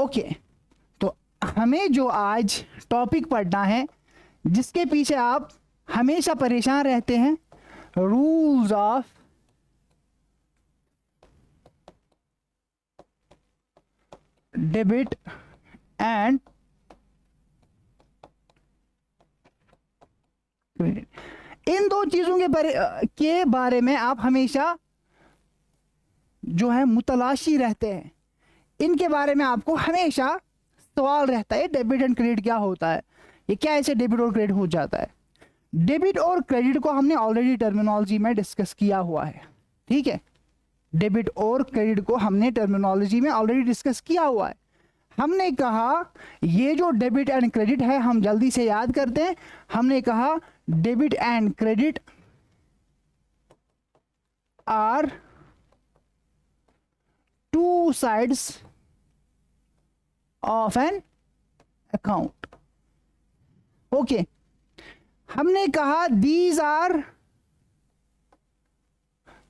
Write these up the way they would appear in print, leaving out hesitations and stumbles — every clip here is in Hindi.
ओके, तो हमें जो आज टॉपिक पढ़ना है जिसके पीछे आप हमेशा परेशान रहते हैं, rules of debit and credit. इन दो चीजों के बारे में आप हमेशा जो है मुतलाशी रहते हैं, इनके बारे में आपको हमेशा सवाल रहता है, डेबिट एंड क्रेडिट क्या होता है, ये क्या ऐसे डेबिट और क्रेडिट हो जाता है। डेबिट और क्रेडिट को हमने ऑलरेडी टर्मिनोलॉजी में डिस्कस किया हुआ है, ठीक है। डेबिट और क्रेडिट को हमने टर्मिनोलॉजी में ऑलरेडी डिस्कस किया हुआ है। हमने कहा ये जो डेबिट एंड क्रेडिट है, हम जल्दी से याद करते हैं, हमने कहा debit and credit are two sides of an account. Okay, हमने कहा these are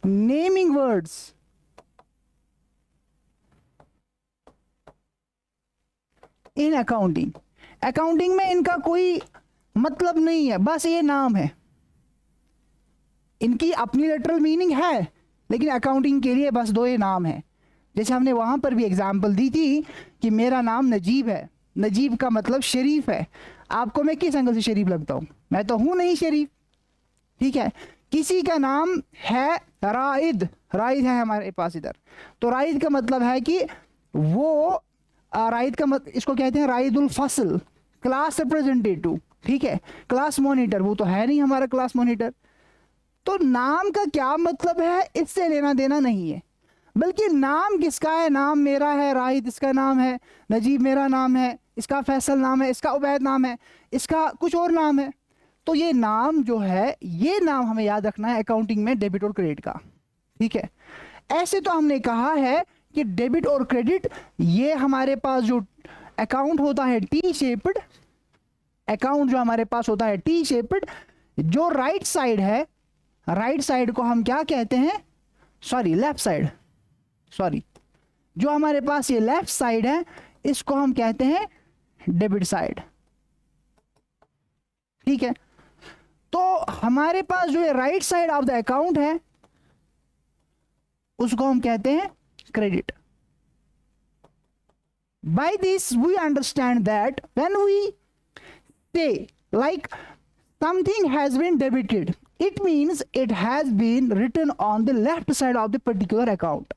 naming words in accounting. Accounting में इनका कोई मतलब नहीं है, बस ये नाम है, इनकी अपनी लिटरल मीनिंग है, लेकिन अकाउंटिंग के लिए बस दो ये नाम है। जैसे हमने वहां पर भी एग्जांपल दी थी कि मेरा नाम नजीब है, नजीब का मतलब शरीफ है। आपको मैं किस एंगल से शरीफ लगता हूं? मैं तो हूं नहीं शरीफ, ठीक है। किसी का नाम है राइद, राइद है हमारे पास इधर, तो राइद का मतलब है कि वो राइद का इसको कहते हैं राइदुल फसल, क्लास रिप्रेजेंटेटिव, ठीक है, क्लास मॉनिटर। वो तो है नहीं हमारा क्लास मॉनिटर। तो नाम का क्या मतलब है, इससे लेना देना नहीं है, बल्कि नाम किसका है। नाम मेरा है, राहिद इसका नाम है, नजीब मेरा नाम है, इसका फैसल नाम है, इसका उबैद नाम है, इसका कुछ और नाम है। तो ये नाम जो है, ये नाम हमें याद रखना है अकाउंटिंग में डेबिट और क्रेडिट का, ठीक है। ऐसे तो हमने कहा है कि डेबिट और क्रेडिट, ये हमारे पास जो अकाउंट होता है टी शेप्ड, अकाउंट जो हमारे पास होता है टी शेप्ड, जो राइट साइड है, राइट साइड को हम क्या कहते हैं, सॉरी लेफ्ट साइड, सॉरी, जो हमारे पास ये लेफ्ट साइड है इसको हम कहते हैं डेबिट साइड, ठीक है। तो हमारे पास जो ये right side of the account है उसको हम कहते हैं credit. By this we understand that when we say like something has been debited, it means it has been written on the left side of the particular account.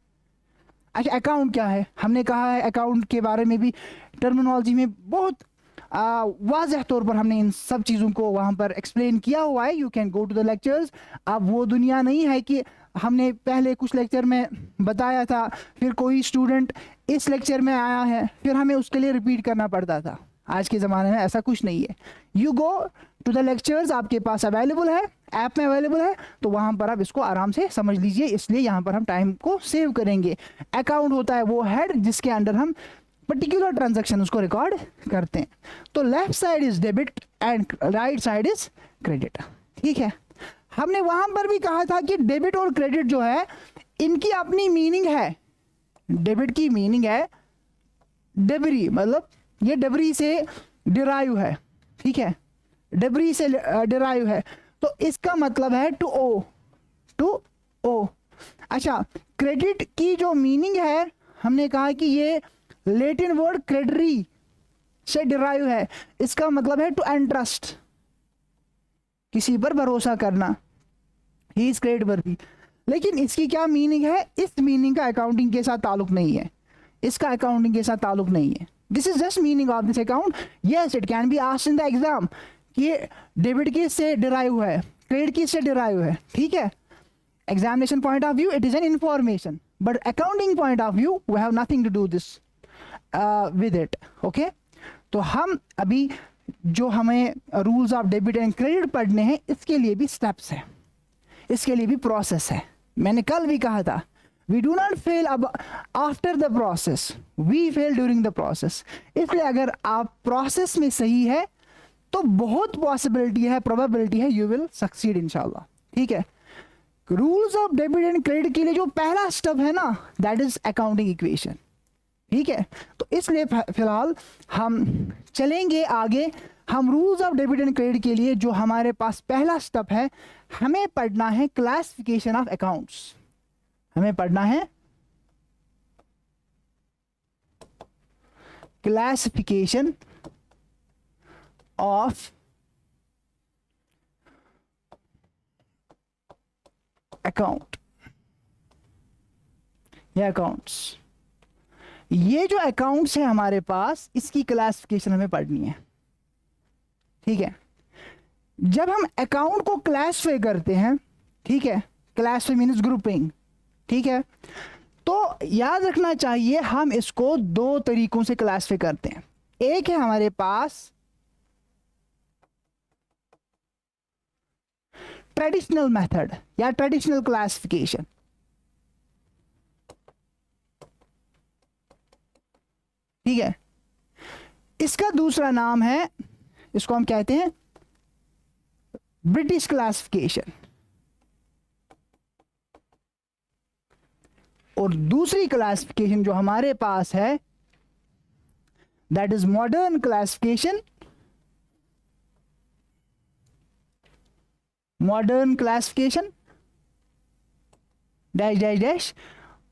अच्छा, अकाउंट क्या है? हमने कहा है अकाउंट के बारे में भी टर्मिनोलॉजी में बहुत वाज़ह तौर पर हमने इन सब चीज़ों को वहाँ पर एक्सप्लेन किया हुआ है। You can go to the lectures. अब वो दुनिया नहीं है कि हमने पहले कुछ लेक्चर में बताया था, फिर कोई स्टूडेंट इस लेक्चर में आया है, फिर हमें उसके लिए रिपीट करना पड़ता था। आज के ज़माने में ऐसा कुछ नहीं है। You go to the lectures, आपके पास अवेलेबल है, ऐप में अवेलेबल है, तो वहाँ पर आप इसको आराम से समझ लीजिए। इसलिए यहाँ पर हम टाइम को सेव करेंगे। अकाउंट होता है वो हेड जिसके अंडर हम पर्टिकुलर ट्रांजैक्शन उसको रिकॉर्ड करते हैं। तो left side is debit and right side is credit, ठीक है। हमने वहां पर भी कहा था कि डेबिट और क्रेडिट जो है इनकी अपनी मीनिंग है। डेबिट की मीनिंग है डेबरी, मतलब ये डेबरी से डिराइव है, ठीक है, डेबरी से डिराइव है, तो इसका मतलब है टू ओ, टू ओ। अच्छा, क्रेडिट की जो मीनिंग है, हमने कहा कि ये लैटिन वर्ड क्रेडरी से डिराइव है, इसका मतलब है टू एंट्रस्ट, किसी पर भरोसा करना, ही इज क्रेडिटवर्दी। लेकिन इसकी क्या मीनिंग है? इस मीनिंग का अकाउंटिंग के साथ ताल्लुक नहीं है, इसका अकाउंटिंग के साथ ताल्लुक नहीं है। This is just meaning of this account. Yes, it can be asked in the exam कि डेबिट किस से डिराइव है, क्रेडिट किस से डिराइव है, ठीक है। Examination point of view it is an information, but accounting point of view we have nothing to do this with it, okay. तो हम अभी जो हमें rules of debit and credit पढ़ने हैं, इसके लिए भी स्टेप्स है, इसके लिए भी प्रोसेस है। मैंने कल भी कहा था, वी डू नॉट फेल अब after the process, we fail during the process. इसलिए अगर आप प्रोसेस में सही है तो बहुत पॉसिबिलिटी है, प्रोबेबिलिटी है यू विल सक्सीड इंशाल्लाह, ठीक है। Rules of debit and credit के लिए जो पहला स्टेप है ना, दैट इज अकाउंटिंग इक्वेशन। ठीक है, तो इसलिए फिलहाल हम चलेंगे आगे। हम rules of debit and credit के लिए जो हमारे पास पहला स्टेप है, हमें पढ़ना है क्लासिफिकेशन ऑफ अकाउंट्स। हमें पढ़ना है क्लासिफिकेशन ऑफ अकाउंट या अकाउंट्स। ये जो अकाउंट्स है हमारे पास, इसकी क्लासिफिकेशन हमें पढ़नी है। ठीक है, जब हम अकाउंट को क्लासिफाई करते हैं, ठीक है, क्लासिफाई मीन्स ग्रुपिंग, ठीक है, तो याद रखना चाहिए हम इसको दो तरीकों से क्लासिफाई करते हैं। एक है हमारे पास ट्रेडिशनल मेथड या ट्रेडिशनल क्लासिफिकेशन, ठीक है। इसका दूसरा नाम है, इसको हम कहते हैं ब्रिटिश क्लासिफिकेशन, और दूसरी क्लासिफिकेशन जो हमारे पास है that is modern classification. Modern classification dash dash dash,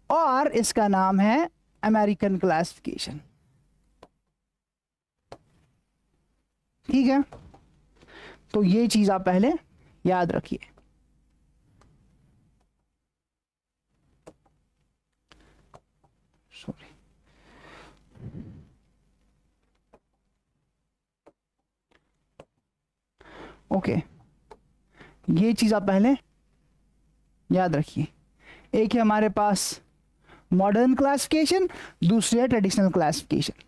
और इसका नाम है अमेरिकन क्लासिफिकेशन। ठीक है, तो ये चीज आप पहले याद रखिए। सॉरी, ओके, ये चीज आप पहले याद रखिए। एक है हमारे पास मॉडर्न क्लासिफिकेशन, दूसरी है ट्रेडिशनल क्लासिफिकेशन।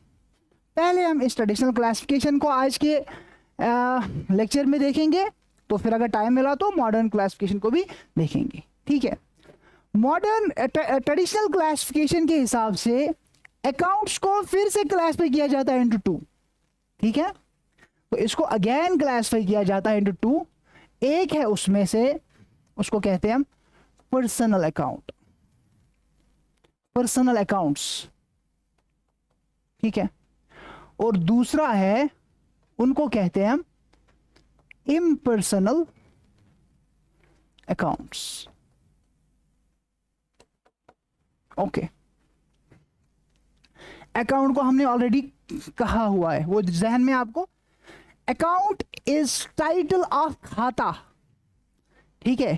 पहले हम इस ट्रेडिशनल क्लासिफिकेशन को आज के लेक्चर में देखेंगे, तो फिर अगर टाइम मिला तो मॉडर्न क्लासिफिकेशन को भी देखेंगे। ठीक है, मॉडर्न ट्रेडिशनल क्लासिफिकेशन के हिसाब से अकाउंट्स को फिर से क्लासिफाई किया जाता है इनटू टू। ठीक है, तो इसको अगेन क्लासिफाई किया जाता है इनटू टू। एक है उसमें से, उसको कहते हैं हम पर्सनल अकाउंट, पर्सनल अकाउंट्स, ठीक है, और दूसरा है, उनको कहते हैं हम इम्पर्सनल अकाउंट्स। ओके, अकाउंट को हमने ऑलरेडी कहा हुआ है, वो जहन में आपको। अकाउंट इज टाइटल ऑफ खाता, ठीक है,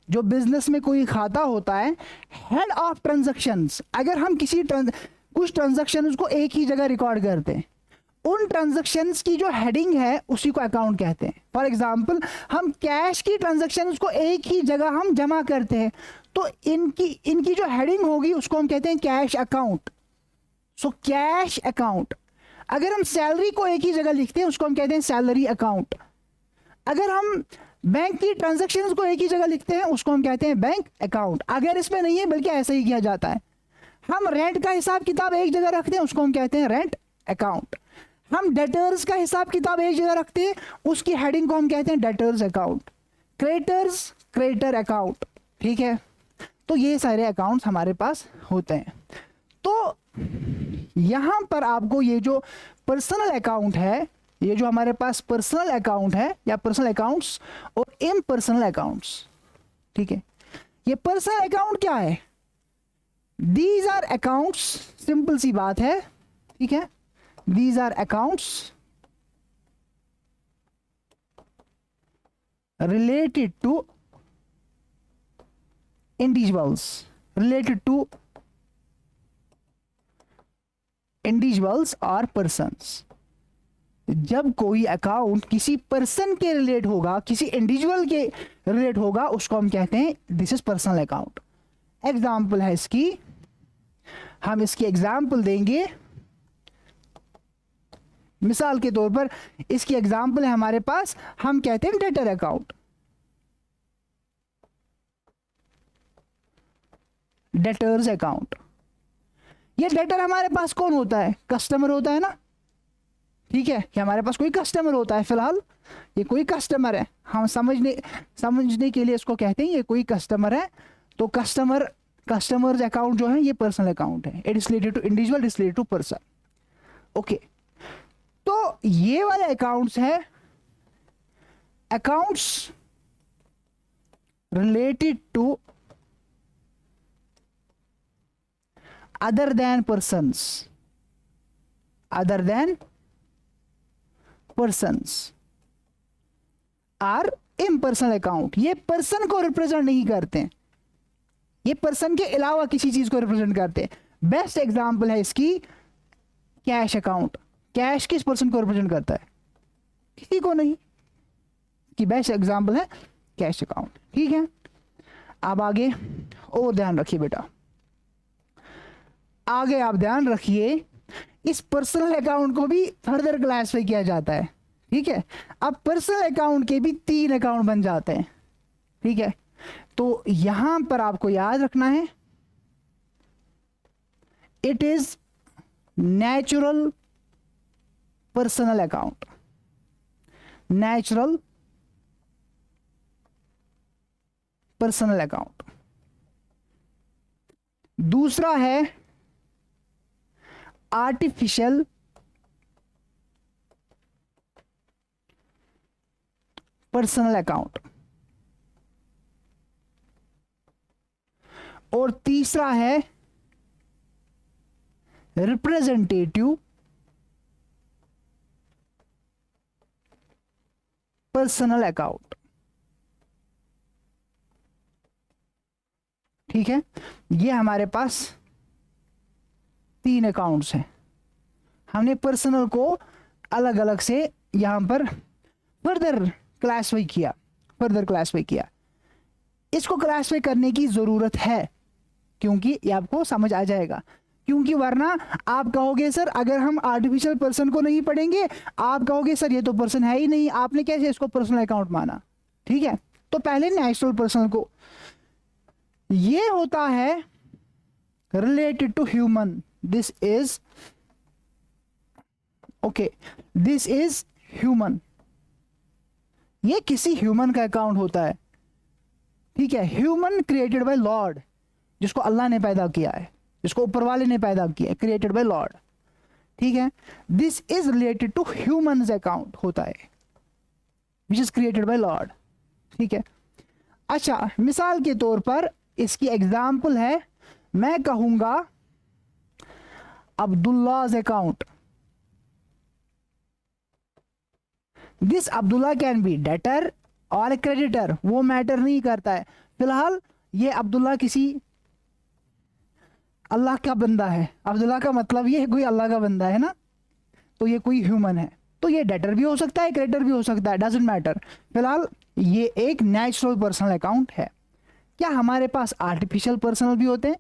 जो बिजनेस में कोई खाता होता है, हेड ऑफ ट्रांजैक्शंस। अगर हम कुछ ट्रांजैक्शंस को एक ही जगह रिकॉर्ड करते हैं, उन ट्रांजैक्शंस की जो हेडिंग है उसी को अकाउंट कहते हैं। फॉर एग्जांपल, हम कैश की ट्रांजैक्शंस को एक ही जगह हम जमा करते हैं, तो इनकी जो हेडिंग होगी उसको हम कहते हैं cash account. So cash account. अगर हम सैलरी को एक ही जगह लिखते हैं उसको हम कहते हैं सैलरी अकाउंट। अगर हम बैंक की ट्रांजैक्शंस को एक ही जगह लिखते हैं उसको हम कहते हैं बैंक अकाउंट। अगर इसमें नहीं है बल्कि ऐसा ही किया जाता है, हम रेंट का हिसाब किताब एक जगह रखते हैं उसको हम कहते हैं रेंट अकाउंट। हम डेटर्स का हिसाब किताब एक जगह रखते हैं, उसकी हेडिंग को हम कहते हैं debtors account. Creditors creditor account. ठीक है, तो ये सारे अकाउंट्स हमारे पास होते हैं। तो यहां पर आपको ये जो पर्सनल अकाउंट है, ये जो हमारे पास पर्सनल अकाउंट है या पर्सनल अकाउंट्स और इम्पर्सनल अकाउंट्स, ठीक है, ये पर्सनल अकाउंट क्या है? दीज आर अकाउंट्स, सिंपल सी बात है, ठीक है, these are accounts related to individuals, related to individuals or persons। जब कोई अकाउंट किसी पर्सन के रिलेट होगा, किसी इंडिविजुअल के रिलेट होगा, उसको हम कहते हैं this is personal account. Example है इसकी, हम इसकी एग्जाम्पल देंगे। मिसाल के तौर पर इसकी एग्जाम्पल है हमारे पास, हम कहते हैं डेटर अकाउंट। Debtors account. ये डेटर हमारे पास कौन होता है? कस्टमर होता है ना, ठीक है, कि हमारे पास कोई कस्टमर होता है। फिलहाल ये कोई कस्टमर है, हम समझने के लिए इसको कहते हैं ये कोई कस्टमर है। तो कस्टमर कस्टमर्स अकाउंट जो है ये पर्सनल अकाउंट है, it is related to individual, it is related to person. Okay, तो ये वाले अकाउंट्स है accounts related to other than persons, other than persons are impersonal account. ये पर्सन को रिप्रेजेंट नहीं करते, ये पर्सन के अलावा किसी चीज को रिप्रेजेंट करते हैं। बेस्ट एग्जांपल है इसकी कैश अकाउंट। कैश किस पर्सन को रिप्रेजेंट करता है? किसी को नहीं, कि बेस्ट एग्जांपल है कैश अकाउंट। ठीक है, अब आगे और ध्यान रखिए बेटा, आगे आप ध्यान रखिए, इस पर्सनल अकाउंट को भी फर्दर क्लासिफाई किया जाता है। ठीक है, अब पर्सनल अकाउंट के भी 3 अकाउंट बन जाते हैं। ठीक है, तो यहां पर आपको याद रखना है, it is natural personal account, natural personal account. दूसरा है आर्टिफिशियल पर्सनल अकाउंट, और तीसरा है रिप्रेजेंटेटिव पर्सनल अकाउंट। ठीक है, ये हमारे पास 3 अकाउंट्स हैं। हमने पर्सनल को अलग अलग से यहां पर फर्दर क्लासिफाई किया, फर्दर क्लासिफाई किया। इसको क्लासिफाई करने की जरूरत है क्योंकि ये आपको समझ आ जाएगा, क्योंकि वरना आप कहोगे सर अगर हम आर्टिफिशियल पर्सन को नहीं पढ़ेंगे, आप कहोगे सर ये तो पर्सन है ही नहीं, आपने कैसे इसको पर्सनल अकाउंट माना। ठीक है, तो पहले नेचुरल पर्सन को, ये होता है related to human, this is okay, this is human, ये किसी ह्यूमन का अकाउंट होता है। ठीक है, ह्यूमन क्रिएटेड बाय लॉर्ड, जिसको अल्लाह ने पैदा किया है, जिसको ऊपर वाले ने पैदा किया है, क्रिएटेड बाय लॉर्ड। ठीक है, this is related to human account होता है, which is created by lord. ठीक है, अच्छा मिसाल के तौर पर इसकी एग्जाम्पल है, मैं कहूंगा Abdullah's account. This Abdullah can be debtor और क्रेडिटर, वो मैटर नहीं करता है। फिलहाल ये अब्दुल्ला किसी अल्लाह का बंदा है, अब्दुल्ला का मतलब ये कोई अल्लाह का बंदा है ना, तो ये कोई ह्यूमन है, तो ये डेटर भी हो सकता है, क्रेडिटर भी हो सकता है, डजंट मैटर। फिलहाल ये एक नेचुरल पर्सनल अकाउंट है। क्या हमारे पास आर्टिफिशियल पर्सनल भी होते हैं?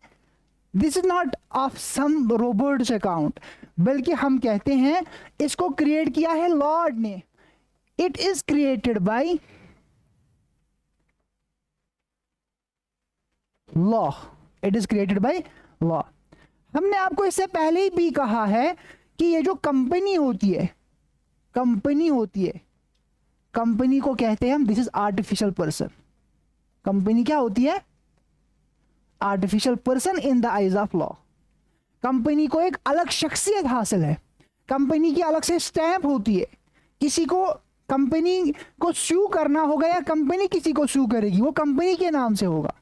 This is not of some robots account, बल्कि हम कहते हैं इसको क्रिएट किया है लॉर्ड ने, it is created by law, it is created by law. हमने आपको इससे पहले ही भी कहा है कि ये जो कंपनी होती है, कंपनी होती है, कंपनी को कहते हैं हम this is artificial person. Company क्या होती है? Artificial person in the eyes of law. Company को एक अलग शख्सियत हासिल है, कंपनी की अलग से स्टैंप होती है। किसी को कंपनी को सू करना होगा या कंपनी किसी को सू करेगी, वो कंपनी के नाम से होगा।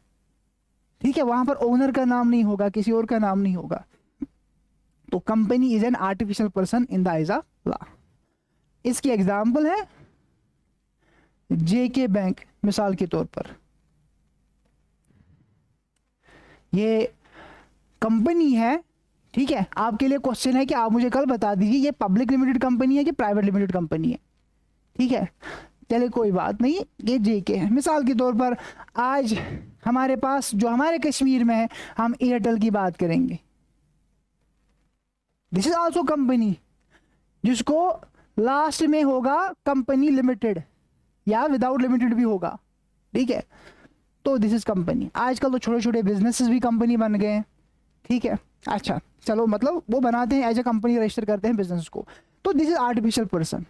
ठीक है, वहां पर ओनर का नाम नहीं होगा, किसी और का नाम नहीं होगा। तो company is an artificial person in the eyes of law. इसकी एग्जाम्पल है जेके बैंक, मिसाल के तौर पर ये कंपनी है। ठीक है, आपके लिए क्वेश्चन है कि आप मुझे कल बता दीजिए ये पब्लिक लिमिटेड कंपनी है कि प्राइवेट लिमिटेड कंपनी है। ठीक है, चले कोई बात नहीं, ये जेके है। मिसाल के तौर पर आज हमारे पास जो हमारे कश्मीर में है, हम एयरटेल की बात करेंगे। दिस इज आल्सो कंपनी, जिसको लास्ट में होगा कंपनी लिमिटेड या विदाउट लिमिटेड भी होगा। ठीक है, तो दिस इज कंपनी। आजकल तो छोटे छोटे बिजनेसेस भी कंपनी बन गए हैं। ठीक है, अच्छा चलो, मतलब वो बनाते हैं एज ए कंपनी, रजिस्टर करते हैं बिजनेस को। तो दिस इज आर्टिफिशियल पर्सन,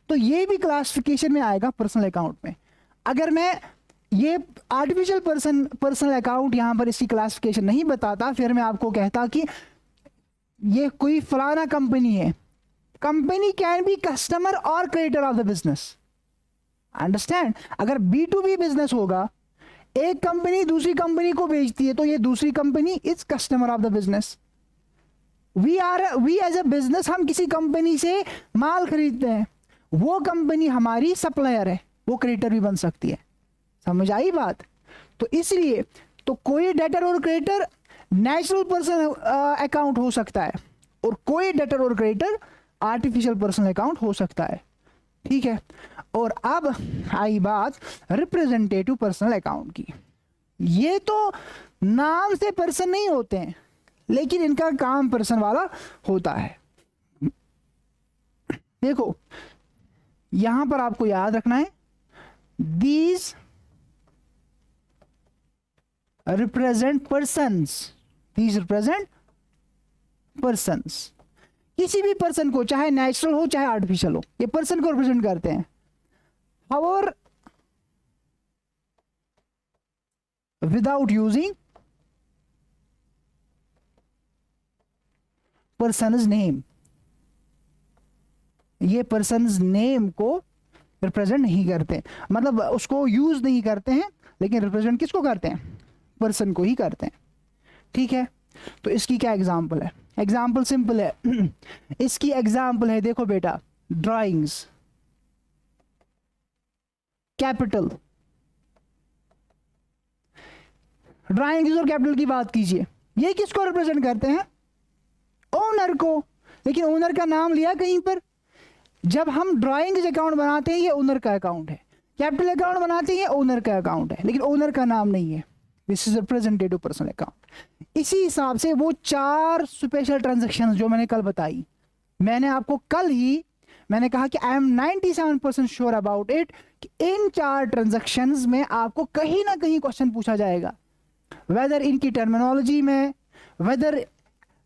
तो ये भी क्लासिफिकेशन में आएगा पर्सनल अकाउंट में। अगर मैं ये आर्टिफिशियल पर्सनल अकाउंट यहाँ पर इसकी क्लासिफिकेशन नहीं बताता, फिर मैं आपको कहता कि ये कोई फलाना कंपनी है। कंपनी कैन बी कस्टमर और creditor of the business, understand. अगर B2B बिजनेस होगा, एक कंपनी दूसरी कंपनी को बेचती है, तो ये दूसरी company is customer of the business. We as a business, हम किसी कंपनी से माल खरीदते हैं, वो कंपनी हमारी सप्लायर है, वो क्रेडिटर भी बन सकती है। समझ आई बात? तो इसलिए तो कोई डेटर और क्रेडिटर नेचुरल पर्सन अकाउंट हो सकता है, और कोई डेटर और क्रेडिटर आर्टिफिशियल पर्सनल अकाउंट हो सकता है, ठीक है। और अब आई बात रिप्रेजेंटेटिव पर्सनल अकाउंट की। ये तो नाम से पर्सन नहीं होते हैं, लेकिन इनका काम पर्सन वाला होता है। देखो यहां पर आपको याद रखना है, these represent persons, these represent persons. किसी भी पर्सन को, चाहे नेचुरल हो चाहे आर्टिफिशियल हो, ये पर्सन को रिप्रेजेंट करते हैं। However, without using person's name, ये पर्सनस नेम को रिप्रेजेंट नहीं करते, मतलब उसको यूज नहीं करते हैं, लेकिन रिप्रेजेंट किसको करते हैं? पर्सन को ही करते हैं, ठीक है। तो इसकी क्या एग्जांपल है? एग्जांपल सिंपल है। इसकी एग्जांपल है, देखो बेटा, ड्राइंग्स, कैपिटल। ड्राइंग्स और कैपिटल की बात कीजिए, ये किसको रिप्रेजेंट करते हैं? ओनर को। लेकिन ओनर का नाम लिया कहीं पर? जब हम ड्राइंग्स अकाउंट बनाते हैं, ये ओनर का अकाउंट है। कैपिटल अकाउंट बनाते हैं, ये ओनर का अकाउंट है, लेकिन ओनर का नाम नहीं है। This is representative personal account. इसी हिसाब से वो 4 स्पेशल ट्रांजैक्शन जो मैंने कल बताई, मैंने आपको कल ही मैंने कहा कि I am 97% sure about it कि इन 4 ट्रांजैक्शंस में आपको कहीं ना कहीं क्वेश्चन पूछा जाएगा, वेदर इनकी टर्मिनोलॉजी में, वेदर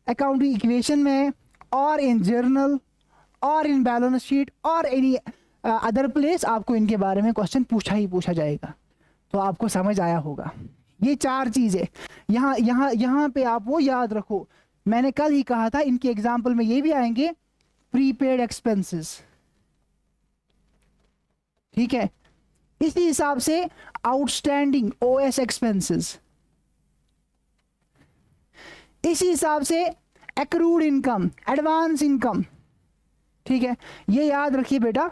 अकाउंटिंग इक्वेशन में, और इन जर्नल, और इन बैलेंस शीट, और एनी अदर प्लेस आपको इनके बारे में क्वेश्चन पूछा ही पूछा जाएगा। तो आपको समझ आया होगा ये 4 चीजें। यहाँ पे आप वो याद रखो, मैंने कल ही कहा था इनके एग्जाम्पल में ये भी आएंगे, प्रीपेड एक्सपेंसेस, ठीक है। इसी हिसाब से आउटस्टैंडिंग OS एक्सपेंसेस, इसी हिसाब से एक्रूड इनकम, एडवांस इनकम, ठीक है। ये याद रखिए बेटा,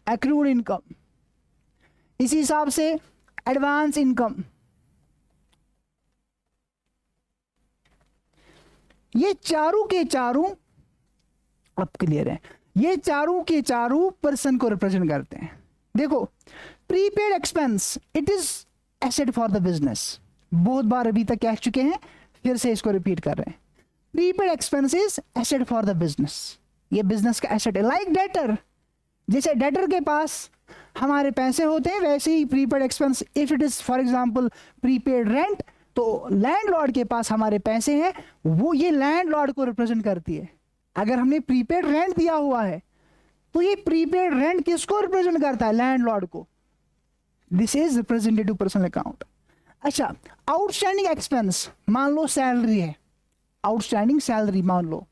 एक्रूड इनकम, इसी हिसाब से एडवांस इनकम। ये चारों के चारों अब क्लियर है, ये चारों के चारों पर्सन को रिप्रेजेंट करते हैं। देखो, prepaid expense, it is asset for the business. बहुत बार अभी तक कह चुके हैं, फिर से इसको रिपीट कर रहे हैं। Prepaid expense is asset for the business, ये बिजनेस का एसेट है। लाइक डेटर, जैसे डेटर के पास हमारे पैसे होते हैं, वैसे ही prepaid expense, if it is for example prepaid rent, तो लैंडलॉर्ड के पास हमारे पैसे हैं, वो ये लैंडलॉर्ड को रिप्रेजेंट करती है। अगर हमने प्रीपेड रेंट दिया हुआ है, तो ये प्रीपेड रेंट किसको रिप्रेजेंट करता है? लैंडलॉर्ड को। This is representative personal account. अच्छा, आउटस्टैंडिंग एक्सपेंस, मान लो सैलरी है, आउटस्टैंडिंग सैलरी मान लो,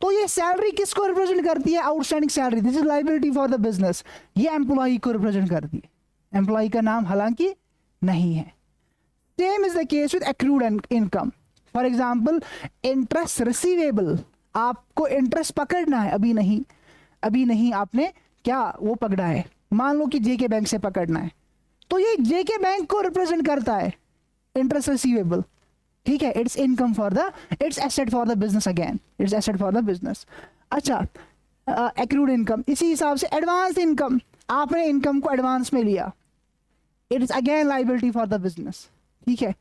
तो ये सैलरी किसको रिप्रेजेंट करती है? Outstanding salary. This is liability for the business, ये एम्प्लॉय को रिप्रेजेंट करती है। एम्प्लॉय का नाम हालांकि नहीं है। Same is the case with accrued income. For example interest receivable, आपको इंटरेस्ट पकड़ना है, अभी नहीं आपने क्या वो पकड़ा है, मान लो कि जेके बैंक से पकड़ना है, तो ये जेके बैंक को रिप्रेजेंट करता है, इंटरेस्ट रिसीवेबल, ठीक है। It's income for the, it's asset for the business, again it's asset for the business. अच्छा, एक्रूड इनकम, इसी हिसाब से एडवांस इनकम, आपने इनकम को एडवांस में लिया, it is again liability for the business, ठीक है।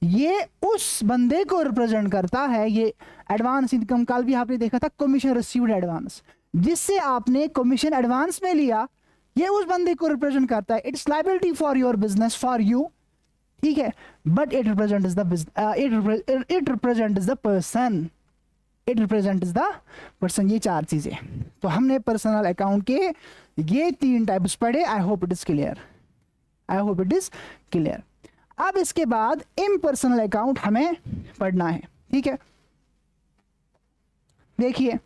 ये उस बंदे को रिप्रेजेंट करता है, ये एडवांस इनकम, कल भी आपने देखा था कमीशन रिसीव्ड एडवांस, जिससे आपने कमीशन एडवांस में लिया, ये उस बंदे को रिप्रेजेंट करता है। It's liability for your business, for you, ठीक है, but it represents the person. It represents the person. ये 4 चीजें। तो हमने पर्सनल अकाउंट के ये 3 टाइप्स पढ़े। I hope it is clear, I hope it is clear. अब इसके बाद इम्पर्सनल अकाउंट हमें पढ़ना है, ठीक है। देखिए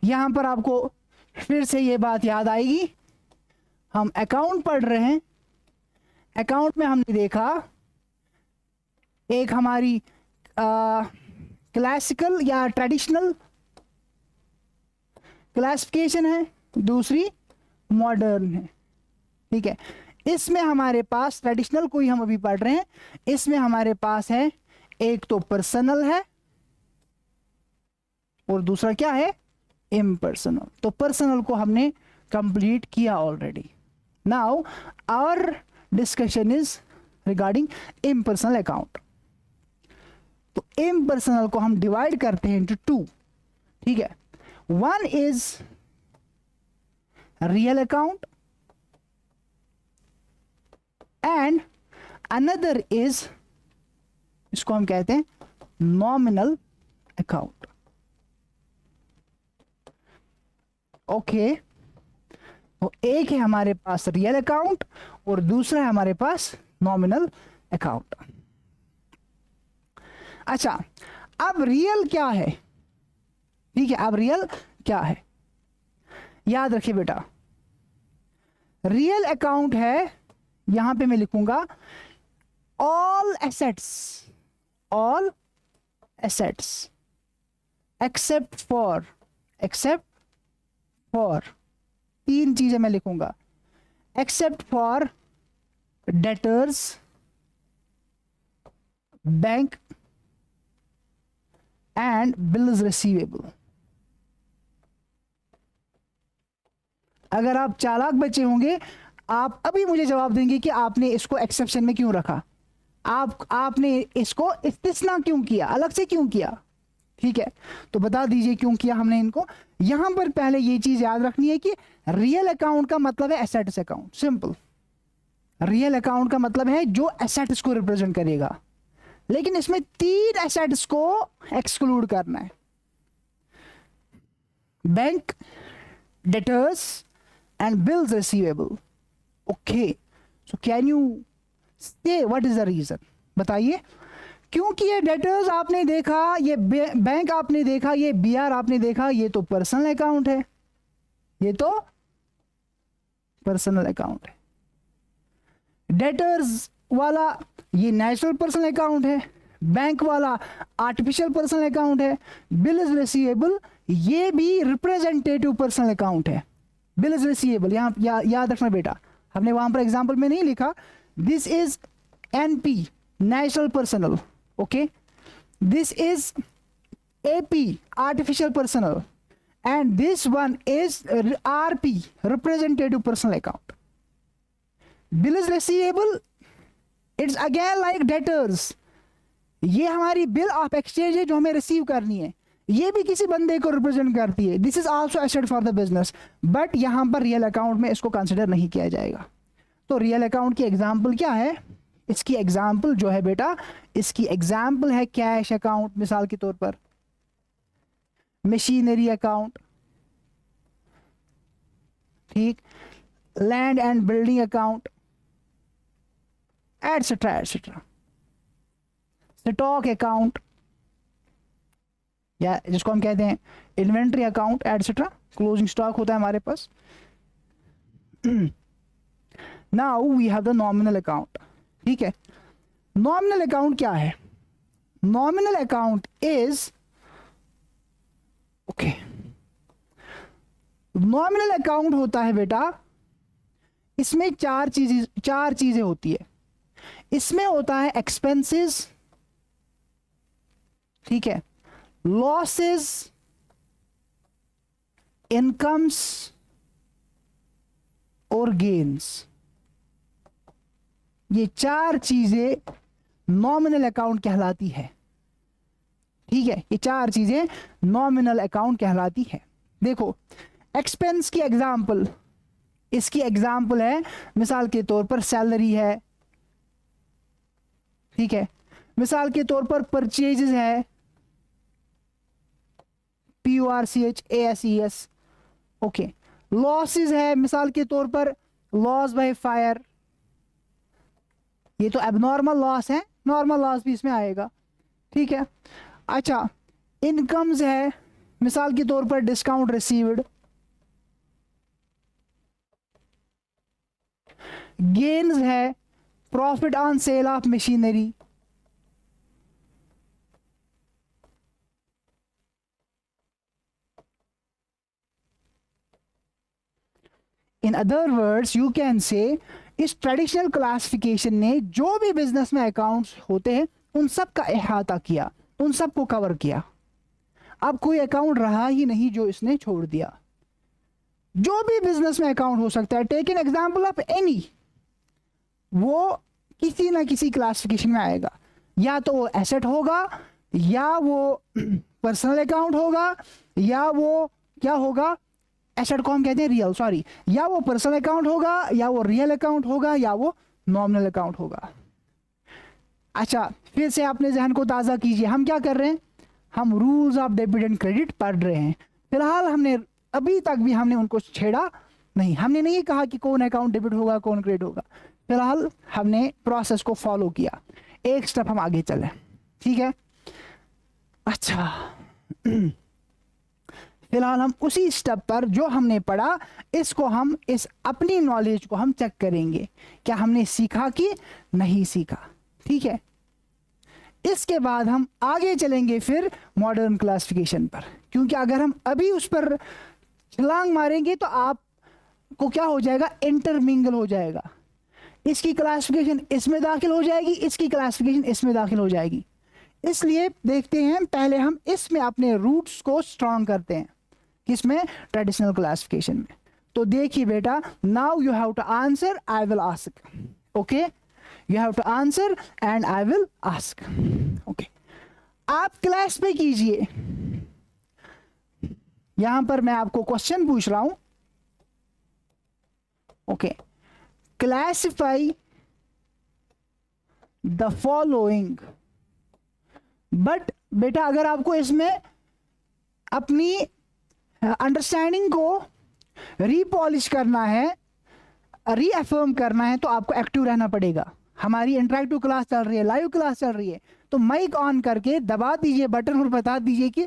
यहां पर आपको फिर से ये बात याद आएगी, हम अकाउंट पढ़ रहे हैं। अकाउंट में हमने देखा एक हमारी क्लासिकल या ट्रेडिशनल क्लासिफिकेशन है, दूसरी मॉडर्न है, ठीक है। इसमें हमारे पास ट्रेडिशनल को ही हम अभी पढ़ रहे हैं। इसमें हमारे पास है एक तो पर्सनल है और दूसरा क्या है, इम्पर्सनल। तो पर्सनल को हमने कंप्लीट किया already. Now our discussion is regarding impersonal account. तो इम्पर्सनल को हम डिवाइड करते हैं इनटू 2, ठीक है। One is real account and another is, इसको हम कहते हैं नॉमिनल अकाउंट। ओके, तो एक है हमारे पास रियल अकाउंट और दूसरा है हमारे पास नॉमिनल अकाउंट। अच्छा, अब रियल क्या है, ठीक है। अब रियल क्या है, याद रखिए बेटा, रियल अकाउंट है, यहां पे मैं लिखूंगा all assets, all assets except for, except for 3 चीजें मैं लिखूंगा, except for debtors, bank and bills receivable. अगर आप चालाक बच्चे होंगे, आप अभी मुझे जवाब देंगे कि आपने इसको एक्सेप्शन में क्यों रखा, आपने इसको इस्तिस्ना क्यों किया, अलग से क्यों किया, ठीक है। तो बता दीजिए क्यों किया हमने इनको। यहां पर पहले ये चीज याद रखनी है कि रियल अकाउंट का मतलब है assets account, simple. Real account का मतलब है जो एसेट्स को रिप्रेजेंट करेगा, लेकिन इसमें 3 एसेट्स को एक्सक्लूड करना है, bank, debtors and bills receivable. Okay, so can you से व्हाट इज द रीजन, बताइए। क्योंकि ये डेटर्स आपने देखा, ये बैंक आपने देखा, ये बीआर आपने देखा, ये तो पर्सनल अकाउंट है, ये तो पर्सनल अकाउंट है। डेटर्स वाला ये नेचुरल पर्सनल अकाउंट है, बैंक वाला आर्टिफिशियल पर्सनल अकाउंट है, बिल इज रिसीवेबल ये भी रिप्रेजेंटेटिव पर्सनल अकाउंट है। बिल इज रिसीवेबल यहाँ याद रखना बेटा, हमने वहां पर एग्जांपल में नहीं लिखा this is NP natural personal, okay, this is AP artificial personal and this one is RP representative personal account. Bill is receivable it's again like debtors, ये हमारी बिल ऑफ एक्सचेंज है जो हमें रिसीव करनी है, ये भी किसी बंदे को रिप्रेजेंट करती है। This is also asset for the business, but यहां पर रियल अकाउंट में इसको कंसिडर नहीं किया जाएगा। तो रियल अकाउंट की एग्जांपल क्या है, इसकी एग्जांपल जो है बेटा, इसकी एग्जांपल है कैश अकाउंट, मिसाल के तौर पर मशीनरी अकाउंट, ठीक, land and building account, et cetera et cetera, stock account या जिसको हम कहते हैं inventory account et cetera, closing stock होता है हमारे पास। Now we have the nominal account, ठीक है। नॉमिनल अकाउंट क्या है, nominal account is, okay, nominal account होता है बेटा, इसमें चार चीजें होती है। इसमें होता है एक्सपेंसेस, ठीक है, लॉसेस, इनकम्स और गेन्स। ये 4 चीजें नॉमिनल अकाउंट कहलाती है, ठीक है। ये 4 चीजें नॉमिनल अकाउंट कहलाती है। देखो एक्सपेंस की एग्जांपल, इसकी एग्जांपल है मिसाल के तौर पर सैलरी है, ठीक है, मिसाल के तौर पर परचेजेस है, LOSSES, ओके। लॉसेस है मिसाल के तौर पर लॉस बाय फायर, ये तो एबनॉर्मल लॉस है, नॉर्मल लॉस भी इसमें आएगा, ठीक है। अच्छा, इनकम्स है मिसाल के तौर पर डिस्काउंट रिसीव्ड, गेन्स है profit on sale of machinery, in other words you can say इस ट्रेडिशनल क्लासिफिकेशन ने जो भी बिजनेस में अकाउंट्स होते हैं उन सब का अहाता किया, उन सब को कवर किया। अब कोई अकाउंट रहा ही नहीं जो इसने छोड़ दिया। जो भी बिजनेस में अकाउंट हो सकता है, take an example of any, वो किसी ना किसी क्लासिफिकेशन में आएगा। या तो वो एसेट होगा, या वो पर्सनल अकाउंट होगा, या वो क्या होगा, एसेट को हम कहते हैं रियल, सॉरी, या वो पर्सनल अकाउंट होगा, या वो रियल अकाउंट होगा, या वो नॉमिनल अकाउंट होगा। अच्छा, फिर से अपने जहन को ताज़ा कीजिए, हम क्या कर रहे हैं, हम rules of debit and credit पढ़ रहे हैं। फिलहाल हमने अभी तक भी हमने उनको छेड़ा नहीं, हमने नहीं कहा कि कौन अकाउंट डेबिट होगा कौन क्रेडिट होगा। फिलहाल हमने प्रोसेस को फॉलो किया, एक स्टेप हम आगे चले, ठीक है। अच्छा, फिलहाल हम उसी स्टेप पर जो हमने पढ़ा, इसको हम इस अपनी नॉलेज को हम चेक करेंगे, क्या हमने सीखा कि नहीं सीखा, ठीक है। इसके बाद हम आगे चलेंगे फिर मॉडर्न क्लासिफिकेशन पर, क्योंकि अगर हम अभी उस पर छलांग मारेंगे तो आपको क्या हो जाएगा, इंटरमिंगल हो जाएगा। इसकी क्लासिफिकेशन इसमें दाखिल हो जाएगी, इसकी क्लासिफिकेशन इसमें दाखिल हो जाएगी। इसलिए देखते हैं पहले हम इसमें अपने रूट्स को स्ट्रांग करते हैं, किसमें, ट्रेडिशनल क्लासिफिकेशन में। तो देखिए बेटा, now you have to answer, I will ask, okay, you have to answer and I will ask, okay. आप क्लास पे कीजिए, यहां पर मैं आपको क्वेश्चन पूछ रहा हूं, okay. Classify the following, but बेटा अगर आपको इसमें अपनी अंडरस्टैंडिंग को रीपॉलिश करना है, रीअफर्म करना है, तो आपको एक्टिव रहना पड़ेगा। हमारी इंटरेक्टिव क्लास चल रही है, लाइव क्लास चल रही है, तो माइक ऑन करके दबा दीजिए बटन और बता दीजिए कि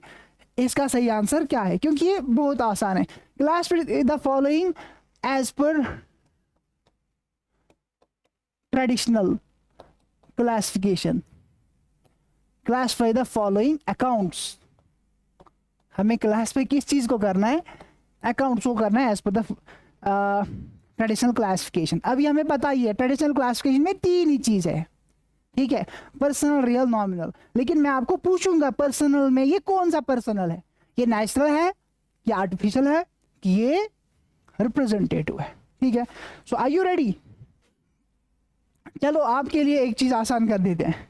इसका सही आंसर क्या है, क्योंकि ये बहुत आसान है। Class the following as per traditional classification, classify the following accounts. हमें क्लास पे किस चीज को करना है, अकाउंट्स को करना है as per the traditional classification. अभी हमें पता ही है ट्रेडिशनल क्लासिफिकेशन में तीन ही चीज है, ठीक है, पर्सनल, रियल, नॉमिनल। लेकिन मैं आपको पूछूंगा पर्सनल में ये कौन सा पर्सनल है, ये नेचुरल है, ये आर्टिफिशियल है, कि ये रिप्रेजेंटेटिव है, ठीक है। सो आर यू रेडी? चलो आपके लिए एक चीज आसान कर देते हैं,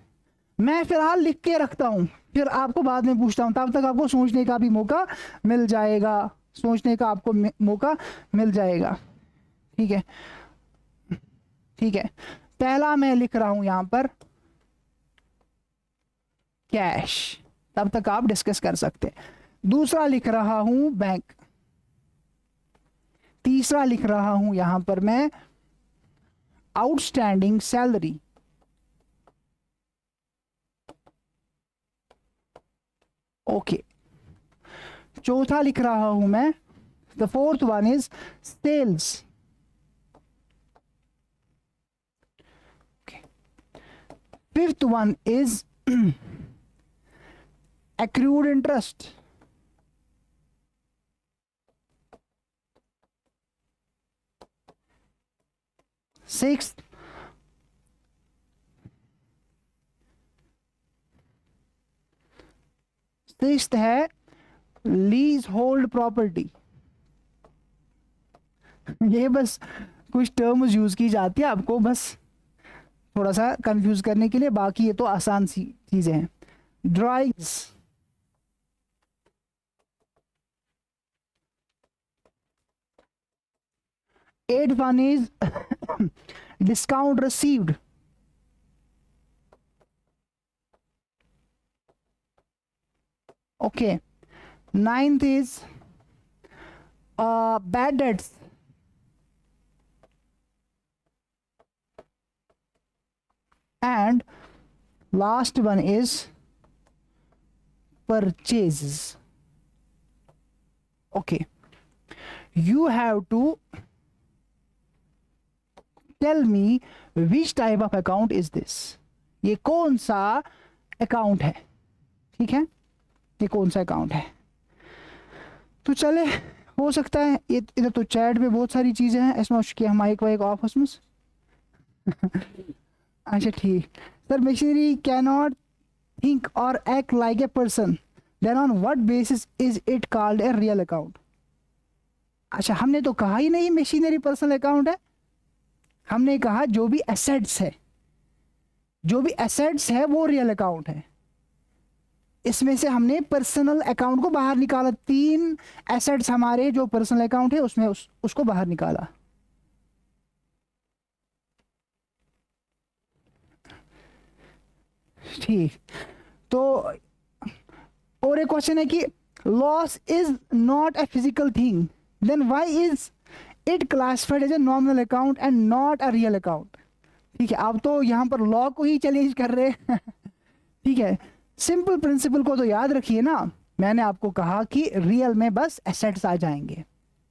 मैं फिलहाल लिख के रखता हूं, फिर आपको बाद में पूछता हूं, तब तक आपको सोचने का भी मौका मिल जाएगा, सोचने का आपको मौका मिल जाएगा, ठीक है, ठीक है। पहला मैं लिख रहा हूं यहां पर कैश, तब तक आप डिस्कस कर सकते हैं। दूसरा लिख रहा हूं बैंक, तीसरा लिख रहा हूं यहां पर मैं आउटस्टैंडिंग सैलरी, ओके। चौथा लिख रहा हूं मैं, the fourth one is sales, fifth one is accrued interest, sixth है लीज होल्ड प्रॉपर्टी। ये बस कुछ टर्म्स यूज की जाती है आपको बस थोड़ा सा कंफ्यूज करने के लिए, बाकी ये तो आसान सी चीजें हैं। Drawings, eighth one is discount received, okay। Ninth is bad debts. And last one is purchases. Okay, you have to tell me which type of account is this. ये कौन सा अकाउंट है, ठीक है, ये कौन सा अकाउंट है. तो चले, हो सकता है ये इधर तो चैट में बहुत सारी चीज़ें हैं, इसमें उसकी हम माइक वाइक ऑफ उसमें. अच्छा ठीक. Sir machinery cannot think or act like a person, then on what basis is it called a real account. अच्छा, हमने तो कहा ही नहीं मशीनरी पर्सनल अकाउंट है. हमने कहा जो भी एसेट्स है, जो भी एसेट्स है वो रियल अकाउंट है. इसमें से हमने पर्सनल अकाउंट को बाहर निकाला. 3 एसेट्स हमारे जो पर्सनल अकाउंट है उसमें उसको बाहर निकाला. ठीक. तो और एक क्वेश्चन है कि loss is not a physical thing, then why is it classified as a nominal account and not a real account. ठीक है, आप तो यहाँ पर लॉ को ही चैलेंज कर रहे हैं. ठीक है, सिंपल प्रिंसिपल को तो याद रखिए ना. मैंने आपको कहा कि रियल में बस एसेट्स आ जाएंगे,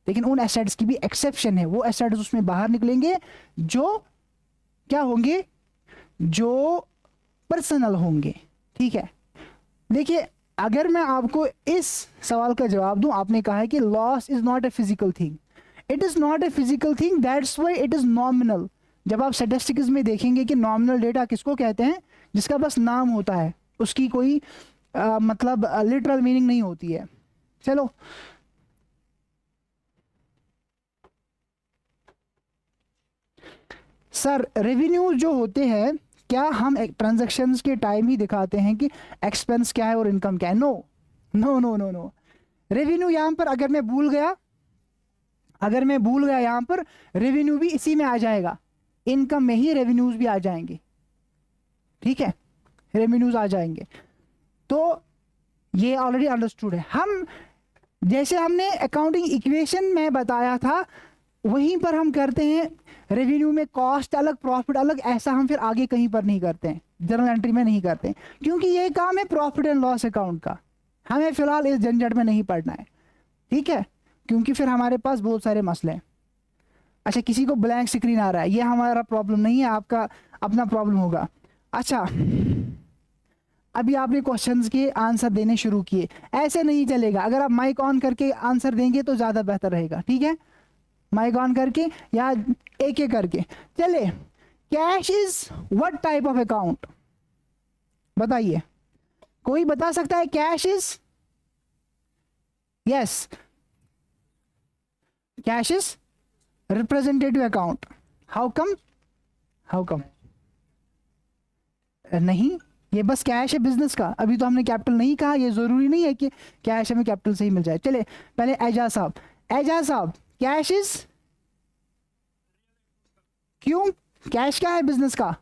लेकिन उन एसेट्स की भी एक्सेप्शन है. वो एसेट्स उसमें बाहर निकलेंगे जो क्या होंगे, जो पर्सनल होंगे. ठीक है, देखिए अगर मैं आपको इस सवाल का जवाब दूं, आपने कहा है कि loss is not a physical thing. It is not a physical thing, that's why it is nominal. जब आप स्टैटिस्टिक्स में देखेंगे कि नॉमिनल डेटा किसको कहते हैं, जिसका बस नाम होता है, उसकी कोई मतलब लिटरल मीनिंग नहीं होती है. चलो सर, रेवेन्यू जो होते हैं, क्या हम ट्रांजैक्शंस के टाइम ही दिखाते हैं कि एक्सपेंस क्या है और इनकम क्या है? No no no no no. Revenue यहाँ पर अगर मैं भूल गया, यहाँ पर रेवेन्यू भी इसी में आ जाएगा. इनकम में ही रेवेन्यूज भी आ जाएंगे. ठीक है, रेवेन्यूज आ जाएंगे. तो ये ऑलरेडी अंडरस्टूड है. हम जैसे हमने अकाउंटिंग इक्वेशन में बताया था, वहीं पर हम करते हैं. रेवेन्यू में कॉस्ट अलग, प्रॉफिट अलग, ऐसा हम फिर आगे कहीं पर नहीं करते हैं, जर्नल एंट्री में नहीं करते हैं, क्योंकि ये काम है प्रॉफिट एंड लॉस अकाउंट का. हमें फिलहाल इस झंझट में नहीं पड़ना है. ठीक है, क्योंकि फिर हमारे पास बहुत सारे मसले हैं. अच्छा, किसी को ब्लैंक स्क्रीन आ रहा है, ये हमारा प्रॉब्लम नहीं है, आपका अपना प्रॉब्लम होगा. अच्छा, अभी आपने क्वेश्चंस के आंसर देने शुरू किए. ऐसे नहीं चलेगा. अगर आप माइक ऑन करके आंसर देंगे तो ज़्यादा बेहतर रहेगा. ठीक है, माइक ऑन करके या एक एक करके. चले, cash is what type of account? बताइए, कोई बता सकता है? Cash is, yes, cash is representative account. How come? नहीं, ये बस कैश है बिजनेस का. अभी तो हमने कैपिटल नहीं कहा. ये जरूरी नहीं है कि कैश हमें कैपिटल से ही मिल जाए. चले, पहले एजाज साहब, कैश इज, क्यों? कैश क्या है बिजनेस का?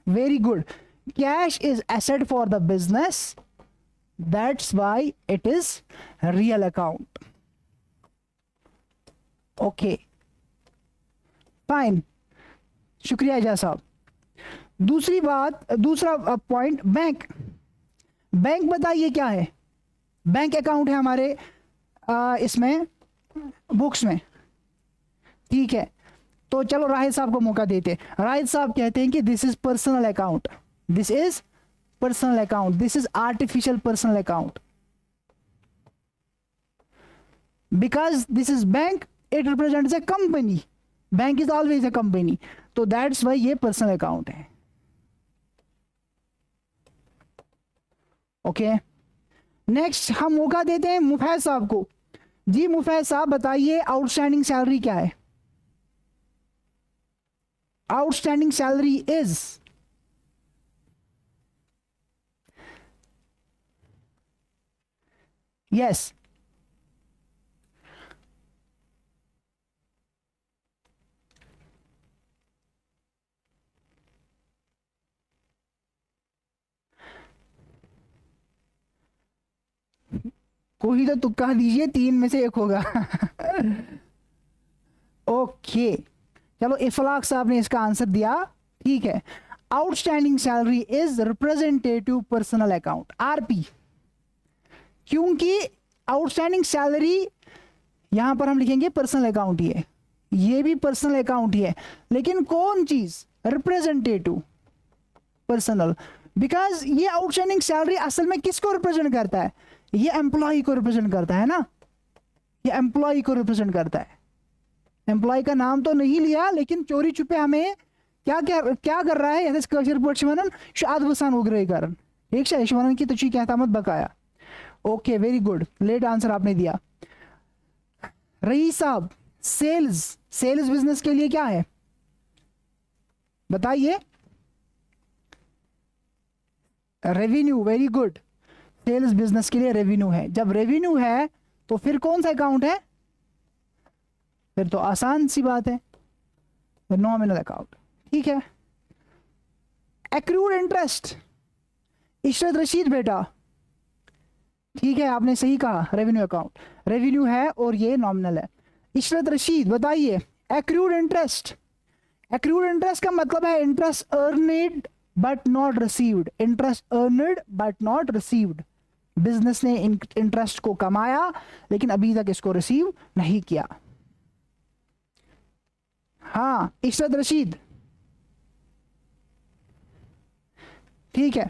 Very good. Cash is asset for the business, that's why it is real account. Okay fine, शुक्रिया एजाज साहब. दूसरी बात, दूसरा पॉइंट, बैंक. बताइए क्या है? बैंक अकाउंट है हमारे इसमें बुक्स में. ठीक है, तो चलो राहिद साहब को मौका देते. राहिद साहब कहते हैं कि this is personal account, this is artificial personal account, because this is bank, it represents A company. Bank is always a company, तो दैट्स वाई ये पर्सनल अकाउंट है. ओके, नेक्स्ट हम मौका देते हैं मुफैज साहब को. जी मुफैज साहब बताइए, आउटस्टैंडिंग सैलरी क्या है? आउटस्टैंडिंग सैलरी इज, यस, कोई तो तुक्का दीजिए, 3 में से 1 होगा। ओके चलो, इफलाक साहब ने इसका आंसर दिया, ठीक है। Outstanding salary is representative personal account, RP, क्योंकि आउटस्टैंडिंग सैलरी यहां पर हम लिखेंगे पर्सनल अकाउंट ही है, ये भी पर्सनल अकाउंट ही है, लेकिन कौन चीज रिप्रेजेंटेटिव पर्सनल, बिकॉज ये आउटस्टैंडिंग सैलरी असल में किसको रिप्रेजेंट करता है, ये एम्प्लॉय को रिप्रेजेंट करता है ना, ये एम्प्लॉय को रिप्रेजेंट करता है। एम्प्लॉय का नाम तो नहीं लिया, लेकिन चोरी छुपे हमें क्या क्या क्या कर रहा है, शाद वसान उग्रे कारण ठीक है, शिवानंद की तुझी क्या मत बकाया। Okay very good, late answer आपने दिया। रही साहब, सेल्स, सेल्स बिजनेस के लिए क्या है बताइए, revenue, very good, sales business के लिए रेवेन्यू है। जब रेवेन्यू है तो फिर कौन सा अकाउंट है, फिर तो आसान सी बात है, नॉमिनल अकाउंट, ठीक है। एक्रूड इंटरेस्ट, इशरत रशीद बेटा, ठीक है आपने सही कहा, रेवेन्यू अकाउंट, रेवेन्यू है और ये नॉमिनल है। इशरत रशीद बताइए, एक्रूड इंटरेस्ट, एक्रूड इंटरेस्ट का मतलब है interest earned but not received, interest earned but not received, business ने इंटरेस्ट को कमाया लेकिन अभी तक इसको रिसीव नहीं किया। हाँ इशरत रशीद, ठीक है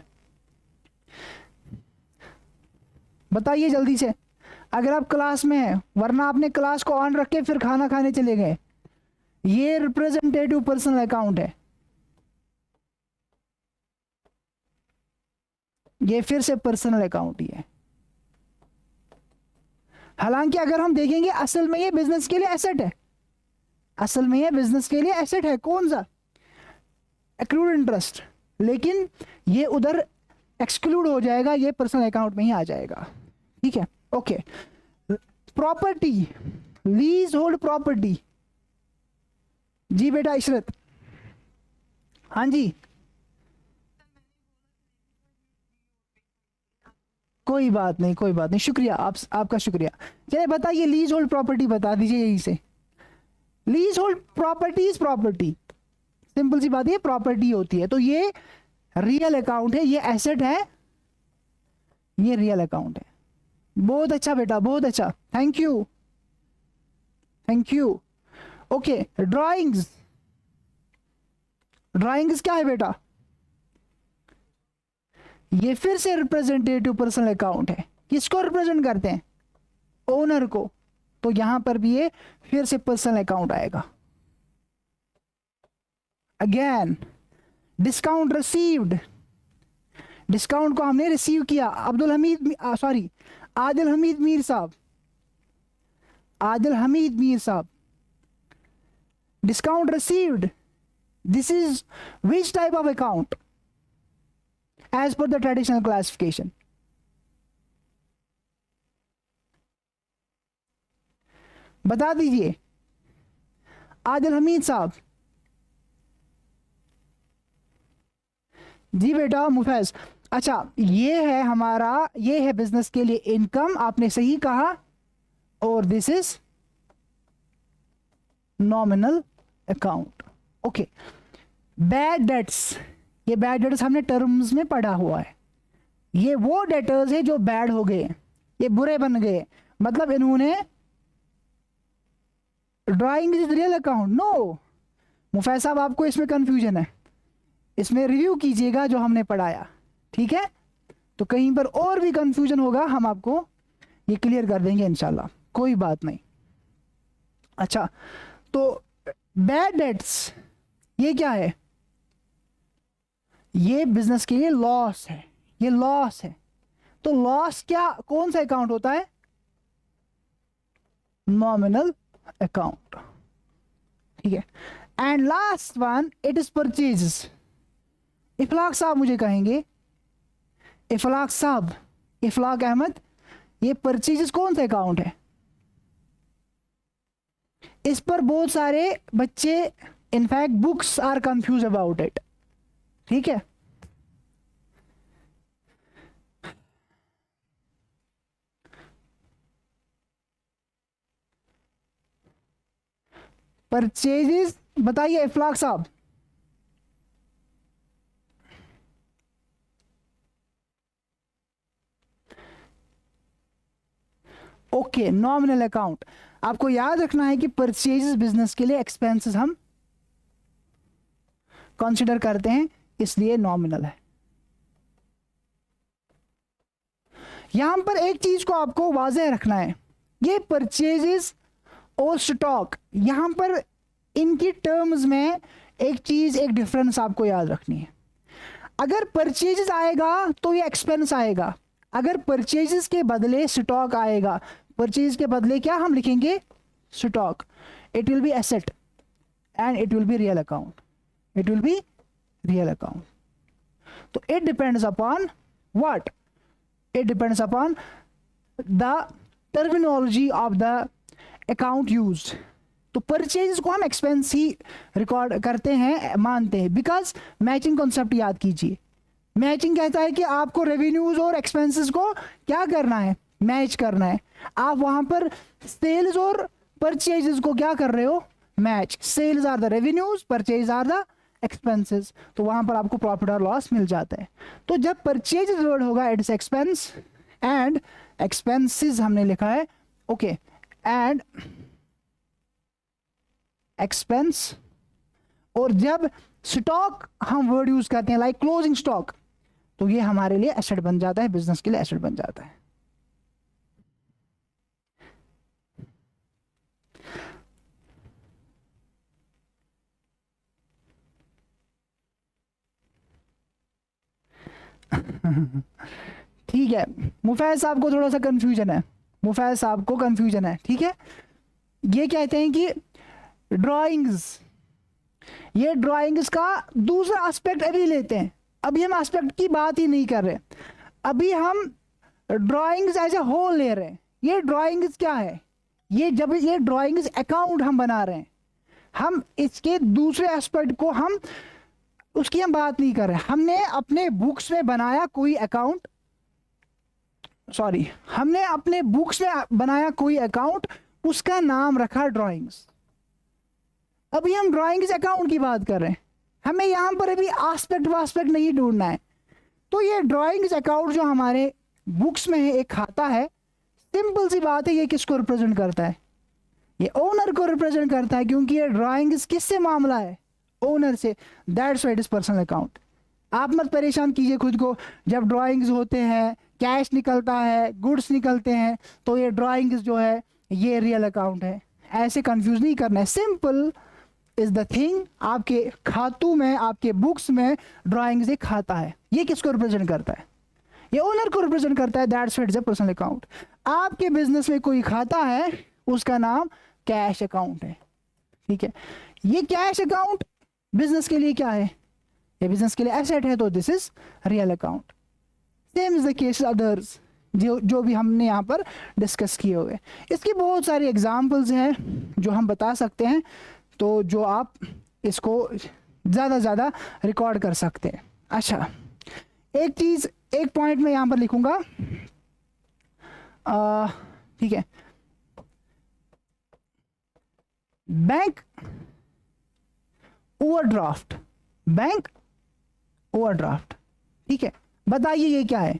बताइए जल्दी से, अगर आप क्लास में हैं, वरना आपने क्लास को ऑन रख के फिर खाना खाने चले गए। ये रिप्रेजेंटेटिव पर्सनल अकाउंट है, ये फिर से पर्सनल अकाउंट ही है। हालांकि अगर हम देखेंगे असल में ये बिजनेस के लिए एसेट है, असल में ये बिजनेस के लिए एसेट है, कौन सा, एक्रूड इंटरेस्ट, लेकिन ये उधर एक्सक्लूड हो जाएगा, ये पर्सनल अकाउंट में ही आ जाएगा, ठीक है। Okay, property, leasehold property, जी बेटा इशरत, हाँ जी कोई बात नहीं, कोई बात नहीं, शुक्रिया आपका शुक्रिया। चलिए बताइए, लीज होल्ड प्रॉपर्टी बता दीजिए यहीं से। Leasehold property is property, simple सी बात है, प्रॉपर्टी होती है, तो ये रियल अकाउंट है, ये एसेट है, ये रियल अकाउंट है। बहुत अच्छा बेटा, बहुत अच्छा, thank you, thank you. Okay, drawings, drawings क्या है बेटा, ये फिर से रिप्रेजेंटेटिव पर्सनल अकाउंट है, किसको रिप्रेजेंट करते हैं, ओनर को, तो यहां पर भी ये फिर से पर्सनल अकाउंट आएगा। अगेन डिस्काउंट रिसीव्ड, डिस्काउंट को हमने रिसीव किया, अब्दुल हमीद सॉरी आदिल हमीद मीर साहब, आदिल हमीद मीर साहब, discount received, this is which type of account as per the traditional classification, बता दीजिए आदिल हमीद साहब। जी बेटा मुफैज, अच्छा ये है हमारा, ये है बिजनेस के लिए इनकम, आपने सही कहा, और this is nominal account. Okay, bad debts, ये बैड डेटर्स हमने टर्म्स में पढ़ा हुआ है, ये वो डेटर्स है जो बैड हो गए, ये बुरे बन गए, मतलब इन्होंने, drawing is real account, no Mufaiz साहब आपको इसमें कंफ्यूजन है, इसमें रिव्यू कीजिएगा जो हमने पढ़ाया, ठीक है, तो कहीं पर और भी कंफ्यूजन होगा हम आपको ये क्लियर कर देंगे इंशाल्लाह, कोई बात नहीं। अच्छा, तो बैड डेट्स ये क्या है, ये बिजनेस के लिए लॉस है, ये लॉस है, तो लॉस क्या, कौन सा अकाउंट होता है, नॉमिनल अकाउंट, ठीक है। And last one, it is purchases. Iflaq साहब मुझे कहेंगे, इफलाक साहब, इफलाक अहमद, ये परचेजेस कौन सा अकाउंट है, इस पर बहुत सारे बच्चे, in fact books are confuse about it, ठीक है। परचेजेस, बताइए इफलाक साहब। Okay, nominal account. आपको याद रखना है कि परचेजेस बिजनेस के लिए एक्सपेंसेस हम कंसिडर करते हैं, इसलिए नॉमिनल है। यहां पर एक चीज को आपको वाज़ेह रखना है, ये परचेजेस और स्टॉक, यहां पर इनकी टर्म्स में एक चीज, एक डिफरेंस आपको याद रखनी है। अगर परचेजेस आएगा तो ये एक्सपेंस आएगा, अगर परचेजेस के बदले स्टॉक आएगा, परचेज के बदले क्या हम लिखेंगे, stock, it will be asset and it will be real account, it will be real account. तो it depends upon what, it depends upon the terminology of the account used. तो परचेज को हम एक्सपेंस ही रिकॉर्ड करते हैं, मानते हैं, बिकॉज मैचिंग कॉन्सेप्ट याद कीजिए। मैचिंग कहता है कि आपको रेवेन्यूज और एक्सपेंसेस को क्या करना है, मैच करना है। आप वहां पर सेल्स और परचेजेस को क्या कर रहे हो, match. Sales are the revenues, purchase are the expenses, तो वहां पर आपको प्रॉफिट और लॉस मिल जाता है। तो जब परचेज वर्ड होगा it is expense and expenses हमने लिखा है, ओके, एंड एक्सपेंस। और जब स्टॉक हम वर्ड यूज करते हैं लाइक क्लोजिंग स्टॉक, तो ये हमारे लिए एसेट बन जाता है, बिजनेस के लिए एसेट बन जाता है। ठीक है, मुफैज साहब को थोड़ा सा कंफ्यूजन है, मुफैज साहब को कंफ्यूजन है, ठीक है। ये कहते हैं कि ड्राइंग्स, ये ड्राइंग्स का दूसरा एस्पेक्ट अभी लेते हैं, अभी हम एस्पेक्ट की बात ही नहीं कर रहे, अभी हम ड्राइंग्स एज ए होल ले रहे हैं। ये ड्राइंग्स क्या है, ये जब ये ड्राइंग्स अकाउंट हम बना रहे हैं, हम इसके दूसरे एस्पेक्ट को हम उसकी हम बात नहीं कर रहे। हमने अपने बुक्स में बनाया कोई अकाउंट, सॉरी, हमने अपने बुक्स में बनाया कोई अकाउंट, उसका नाम रखा ड्राइंग्स। अभी हम ड्राइंग्स अकाउंट की बात कर रहे हैं, हमें यहां पर अभी आस्पेक्ट वास्पेक्ट नहीं ढूंढना है। तो ये ड्राइंग्स अकाउंट जो हमारे बुक्स में है, एक खाता है, सिंपल सी बात है, ये किसको रिप्रेजेंट करता है, ये ओनर को रिप्रेजेंट करता है, क्योंकि ये ड्राइंग्स किससे मामला है, ओनर से, that's why it is personal account. आप मत परेशान कीजिए खुद को, जब ड्राइंग्स होते हैं, कैश निकलता है, गुड्स निकलते हैं, तो ये ड्राइंग्स जो है ये रियल अकाउंट है, ऐसे कंफ्यूज नहीं करना है। सिंपल इज द थिंग, आपके खातों में, आपके बुक्स में ड्राइंग्स एक खाता है, ये किसको रिप्रेजेंट करता है, ये ओनर को रिप्रेजेंट करता है, that's why it is a personal account. आपके बिजनेस में कोई खाता है, उसका नाम कैश अकाउंट है, ठीक है। ये कैश अकाउंट बिजनेस के लिए क्या है, ये बिजनेस के लिए एसेट है, तो this is real account. Same is the case others, जो भी हमने यहाँ पर डिस्कस किए हुए। इसकी बहुत सारी एग्जांपल्स हैं जो हम बता सकते हैं, तो जो आप इसको ज़्यादा ज़्यादा रिकॉर्ड कर सकते हैं। अच्छा, एक चीज़, एक पॉइंट में यहाँ पर लिखूंगा, ठीक है, बैंक ओवरड्राफ्ट, बैंक ओवरड्राफ्ट, ठीक है। बताइए ये क्या है,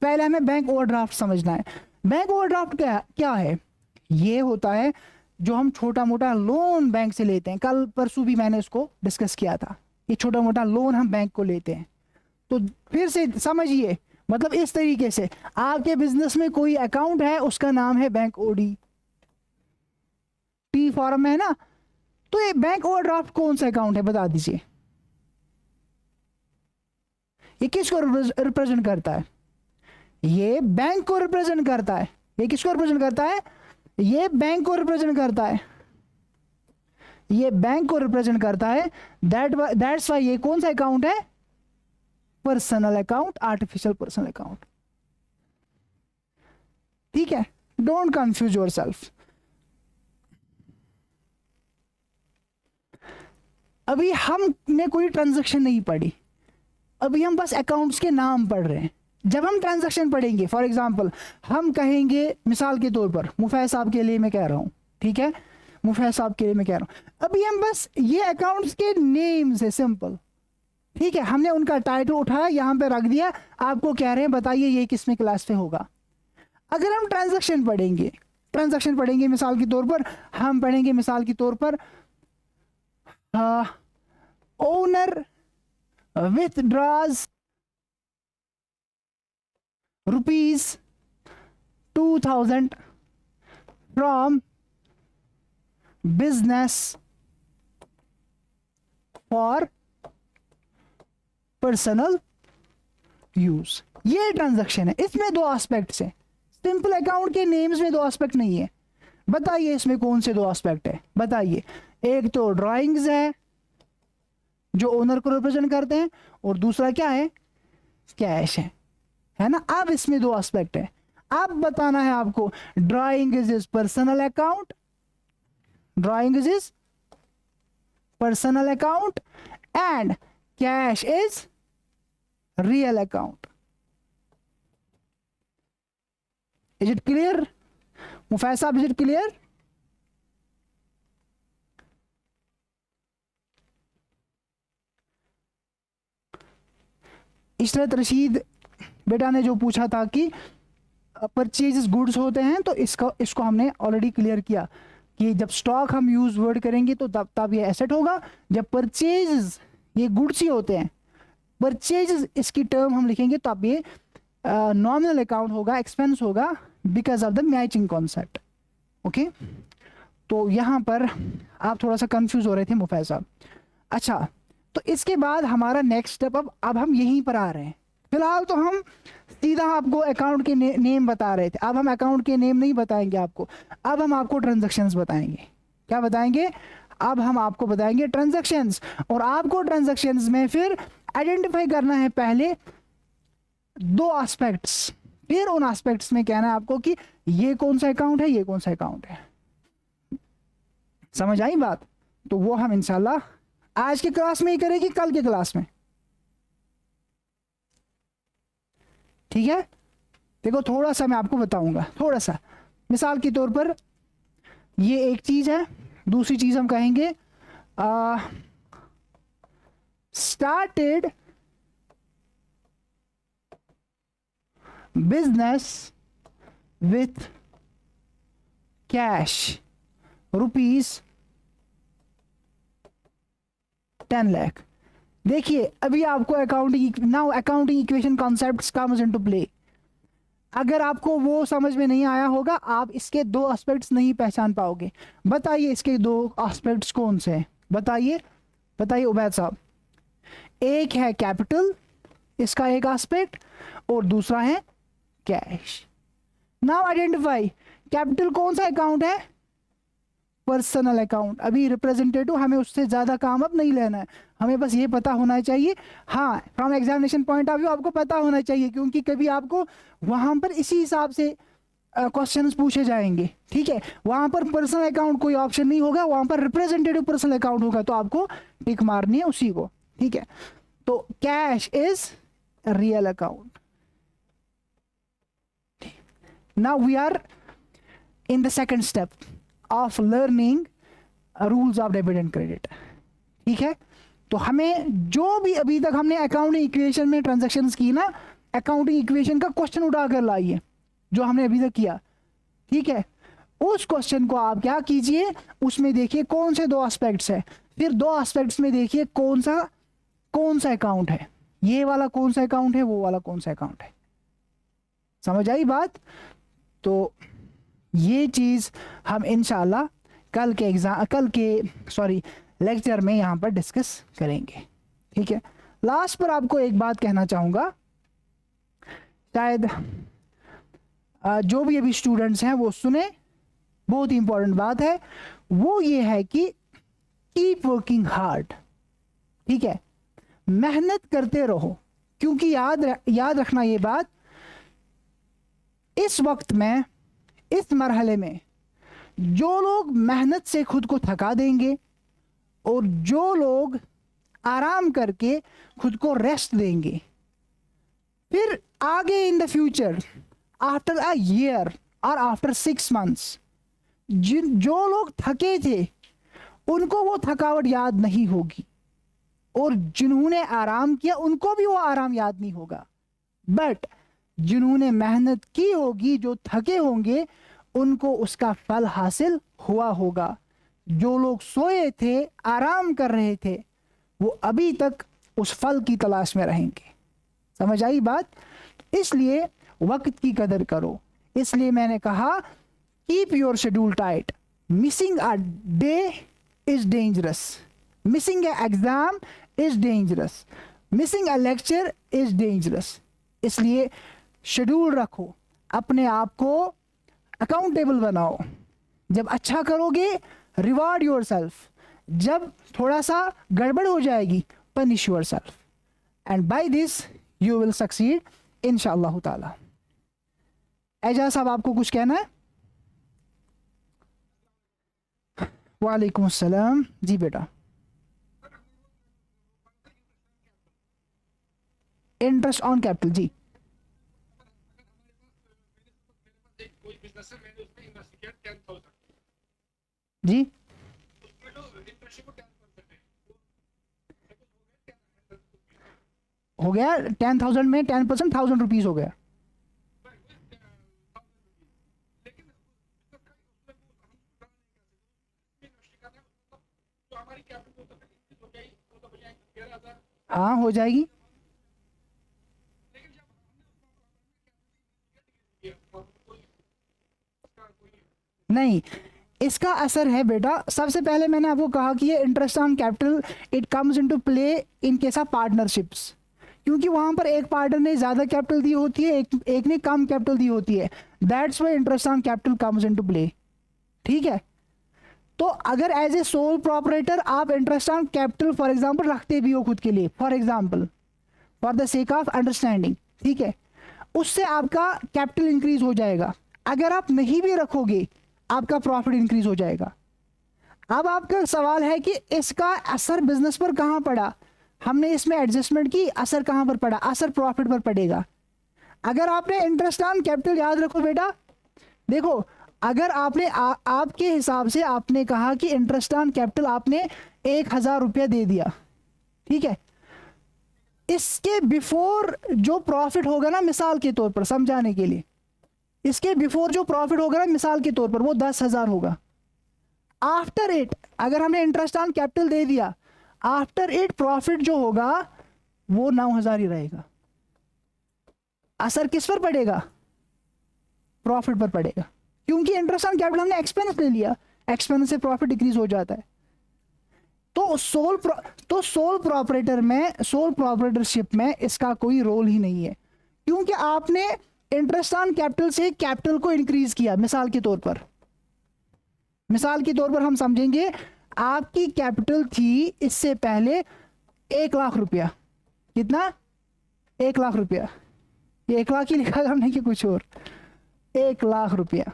पहले हमें बैंक ओवरड्राफ्ट समझना है। बैंक ओवरड्राफ्ट क्या है, ये होता है जो हम छोटा मोटा लोन बैंक से लेते हैं, कल परसों भी मैंने इसको डिस्कस किया था, ये छोटा मोटा लोन हम बैंक को लेते हैं। तो फिर से समझिए, मतलब इस तरीके से आपके बिजनेस में कोई अकाउंट है, उसका नाम है बैंक ओडी, टी फॉर्म में है ना, तो ये बैंक ओवरड्राफ्ट कौन सा अकाउंट है, बता दीजिए, ये किसको रिप्रेजेंट करता है, ये बैंक को रिप्रेजेंट करता है। ये किसको रिप्रेजेंट करता है, ये बैंक को रिप्रेजेंट करता है, ये बैंक को रिप्रेजेंट करता है, दैट्स वाई ये कौन सा अकाउंट है, personal account, artificial personal account, ठीक है। Don't confuse yourself. अभी हमने कोई ट्रांजैक्शन नहीं पढ़ी, अभी हम बस अकाउंट्स के नाम पढ़ रहे हैं। जब हम ट्रांजैक्शन पढ़ेंगे, फॉर एग्जांपल हम कहेंगे, मिसाल के तौर पर मुफैज साहब के लिए मैं कह रहा हूं, ठीक है, मुफैद साहब के लिए मैं कह रहा हूँ। अभी हम बस ये अकाउंट्स के नेम्स है, सिंपल, ठीक है, हमने उनका टाइटल उठाया यहाँ पे रख दिया, आपको कह रहे हैं बताइए ये किस में क्लास में होगा। अगर हम ट्रांजैक्शन पढ़ेंगे मिसाल के तौर पर हम पढ़ेंगे मिसाल के तौर पर owner withdraws ₹2000 from business for personal use. ये ट्रांजैक्शन है, इसमें दो एस्पेक्ट्स हैं। सिंपल अकाउंट के नेम्स में दो एस्पेक्ट नहीं है। बताइए इसमें कौन से दो एस्पेक्ट है, बताइए। एक तो ड्राइंग्स है जो ओनर को रिप्रेजेंट करते हैं, और दूसरा क्या है, कैश है ना। अब इसमें दो एस्पेक्ट है, अब बताना है आपको drawing is personal account, drawing is personal account and cash is real account. Is it clear Mufaid साहब, is it clear? Ishrat Rashid बेटा ने जो पूछा था कि परचेज गुड्स होते हैं, तो इसको हमने ऑलरेडी क्लियर किया कि जब स्टॉक हम यूज वर्ड करेंगे तो तब ये एसेट होगा। जब परचेज ये गुड्स ही होते हैं, परचेज इसकी टर्म हम लिखेंगे तो अब ये नॉमिनल अकाउंट होगा, एक्सपेंस होगा, because of the matching concept. Okay, तो यहाँ पर आप थोड़ा सा कंफ्यूज हो रहे थे मुफैद साहब। अच्छा, तो इसके बाद हमारा नेक्स्ट स्टेप, अब हम यहीं पर आ रहे हैं। फिलहाल तो हम सीधा आपको अकाउंट के नेम बता रहे थे, अब हम अकाउंट के नेम नहीं बताएंगे आपको, अब हम आपको ट्रांजैक्शंस बताएंगे। क्या बताएंगे? अब हम आपको बताएंगे ट्रांजैक्शंस, और आपको ट्रांजैक्शंस में फिर आइडेंटिफाई करना है पहले दो एस्पेक्ट्स, फिर उन एस्पेक्ट्स में कहना है आपको कि ये कौन सा अकाउंट है, ये कौन सा अकाउंट है। समझ आई बात? तो वो हम इंशाल्लाह आज के क्लास में ही करेंगे, कल के क्लास में, ठीक है। देखो थोड़ा सा मैं आपको बताऊंगा, थोड़ा सा मिसाल के तौर पर ये एक चीज है, दूसरी चीज हम कहेंगे started business with cash ₹10 lakh. देखिए अभी आपको accounting equation concepts comes into play. अगर आपको वो समझ में नहीं आया होगा, आप इसके दो एस्पेक्ट्स नहीं पहचान पाओगे। बताइए इसके दो एस्पेक्ट्स कौन से हैं, बताइए बताइए उबैद साहब। एक है कैपिटल, इसका एक एस्पेक्ट, और दूसरा है कैश। नाउ आइडेंटिफाई, कैपिटल कौन सा अकाउंट है? Personal account. अभी रिप्रेजेंटेटिव, हमें उससे ज्यादा काम अब नहीं लेना है, हमें बस ये पता होना चाहिए। हाँ, from examination point of view आपको पता होना चाहिए, क्योंकि कभी आपको वहां पर इसी हिसाब से क्वेश्चंस पूछे जाएंगे, ठीक है। वहां पर पर्सनल अकाउंट कोई ऑप्शन नहीं होगा, वहां पर रिप्रेजेंटेटिव पर्सनल अकाउंट होगा, तो आपको टिक मारनी है उसी को, ठीक है। तो cash is real account. Now we are in the second step of learning rules of debit and credit, ठीक है। तो हमें जो भी अभी तक हमने अकाउंटिंग इक्वेशन में ट्रांजैक्शंस की ना, अकाउंटिंग इक्वेशन का क्वेश्चन उठाकर लाइए, जो हमने अभी तक किया, ठीक है। उस क्वेश्चन को आप क्या कीजिए, उसमें देखिए कौन से दो एस्पेक्ट्स है, फिर दो एस्पेक्ट्स में देखिए कौन सा अकाउंट है, ये वाला कौन सा अकाउंट है, वो वाला कौन सा अकाउंट है। समझ आई बात? तो ये चीज हम इंशाल्लाह कल के लेक्चर में यहां पर डिस्कस करेंगे, ठीक है। लास्ट पर आपको एक बात कहना चाहूंगा, शायद जो भी अभी स्टूडेंट्स हैं वो सुने, बहुत ही इंपॉर्टेंट बात है, वो ये है कि कीप वर्किंग हार्ड, ठीक है। मेहनत करते रहो, क्योंकि याद रखना ये बात, इस वक्त में, इस मरहले में जो लोग मेहनत से खुद को थका देंगे और जो लोग आराम करके खुद को रेस्ट देंगे, फिर आगे in the future after a year और आफ्टर 6 months जो लोग थके थे उनको वो थकावट याद नहीं होगी, और जिन्होंने आराम किया उनको भी वो आराम याद नहीं होगा। बट जिन्होंने मेहनत की होगी, जो थके होंगे, उनको उसका फल हासिल हुआ होगा। जो लोग सोए थे, आराम कर रहे थे, वो अभी तक उस फल की तलाश में रहेंगे। समझ आई बात? इसलिए वक्त की कदर करो। इसलिए मैंने कहा keep your schedule tight. Missing a day is dangerous, missing a exam is dangerous, missing a lecture is dangerous. इसलिए शेड्यूल रखो, अपने आप को अकाउंटेबल बनाओ। जब अच्छा करोगे रिवार्ड योर सेल्फ, जब थोड़ा सा गड़बड़ हो जाएगी punish yourself, and by this you will succeed इंशाअल्लाह ताला। एजाज साहब आपको कुछ कहना है? वालेकुम अस्सलाम। जी बेटा। इंटरेस्ट ऑन कैपिटल, जी जी हो गया 10,000 में 10% 1,000 रुपीज हो गया। हाँ हो जाएगी। नहीं, इसका असर है बेटा। सबसे पहले मैंने आपको कहा कि ये interest on capital it comes into play in case of partnerships, क्योंकि वहां पर एक पार्टनर ने ज़्यादा कैपिटल दी होती है, एक ने कम कैपिटल दी होती है। That's why interest on capital comes into play. ठीक है? तो अगर एज ए सोल प्रॉपरेटर आप interest on capital for example रखते भी हो खुद के लिए, for example for the sake of understanding, ठीक है, उससे आपका कैपिटल इंक्रीज हो जाएगा। अगर आप नहीं भी रखोगे आपका प्रॉफिट इंक्रीज हो जाएगा। अब आपका सवाल है कि इसका असर बिजनेस पर कहां पड़ा? हमने इसमें एडजस्टमेंट की, असर कहां पर पड़ा? असर प्रॉफिट पर पड़ेगा। अगर आपने इंटरेस्ट ऑन कैपिटल, याद रखो बेटा, देखो अगर आपने आपके हिसाब से आपने कहा कि इंटरेस्ट ऑन कैपिटल आपने 1,000 रुपया दे दिया, ठीक है, इसके बिफोर जो प्रॉफिट होगा ना, मिसाल के तौर पर समझाने के लिए, इसके बिफोर जो प्रॉफिट होगा ना मिसाल के तौर पर वो 10,000 होगा। आफ्टर इट अगर हमने इंटरेस्ट ऑन कैपिटल दे दिया, आफ्टर इट प्रॉफिट जो होगा वो 9,000 ही रहेगा। असर किस पर पड़ेगा? प्रॉफिट पर पड़ेगा, क्योंकि इंटरेस्ट ऑन कैपिटल हमने एक्सपेंस ले लिया, एक्सपेंस से प्रॉफिट डिक्रीज हो जाता है। तो सोल प्रॉपरेटरशिप में इसका कोई रोल ही नहीं है, क्योंकि आपने इंटरेस्ट ऑन कैपिटल से कैपिटल को इंक्रीज किया। मिसाल के तौर पर हम समझेंगे आपकी कैपिटल थी इससे पहले 1,00,000 रुपया। कितना? 1,00,000 रुपया। 1,00,000 ही लिखा हमने कि कुछ और? 1,00,000 रुपया।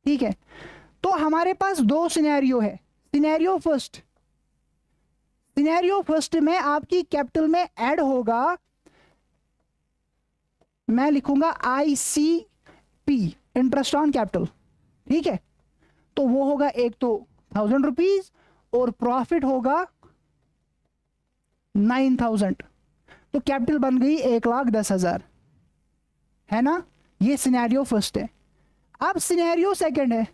ठीक है, तो हमारे पास दो सिनेरियो है। सिनेरियो फर्स्ट में आपकी कैपिटल में ऐड होगा, मैं लिखूंगा ICP, इंटरेस्ट ऑन कैपिटल। ठीक है, तो वो होगा एक तो 1,000 रुपीज और प्रॉफिट होगा 9,000, तो कैपिटल बन गई 1,10,000, है ना? ये सिनेरियो फर्स्ट है। अब सिनेरियो सेकंड है,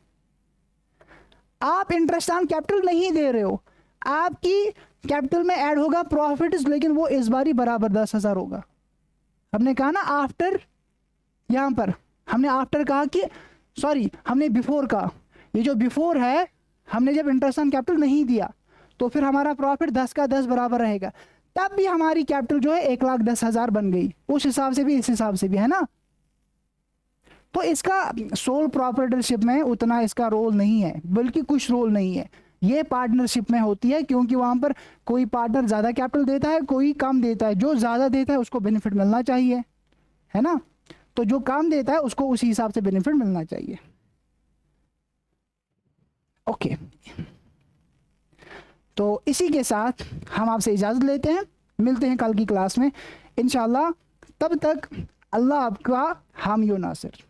आप इंटरेस्ट ऑन कैपिटल नहीं दे रहे हो, आपकी कैपिटल में ऐड होगा प्रॉफिट, लेकिन वो इस बारी बराबर 10,000 होगा। हमने कहा ना आफ्टर, यहां पर हमने आफ्टर कहा कि सॉरी हमने बिफोर कहा। ये जो बिफोर है, हमने जब इंटरेस्ट ऑन कैपिटल नहीं दिया तो फिर हमारा प्रॉफिट 10 का 10 बराबर रहेगा, तब भी हमारी कैपिटल जो है 1,10,000 बन गई। उस हिसाब से भी इस हिसाब से भी, है ना? तो इसका सोल प्रॉपरेटरशिप में उतना इसका रोल नहीं है, बल्कि कुछ रोल नहीं है। ये पार्टनरशिप में होती है, क्योंकि वहां पर कोई पार्टनर ज्यादा कैपिटल देता है, कोई कम देता है। जो ज्यादा देता है उसको बेनिफिट मिलना चाहिए, है ना? तो जो कम देता है उसको उसी हिसाब से बेनिफिट मिलना चाहिए। ओके, तो इसी के साथ हम आपसे इजाजत लेते हैं, मिलते हैं कल की क्लास में इंशाल्लाह। तब तक अल्लाह आपका हामी व नासिर।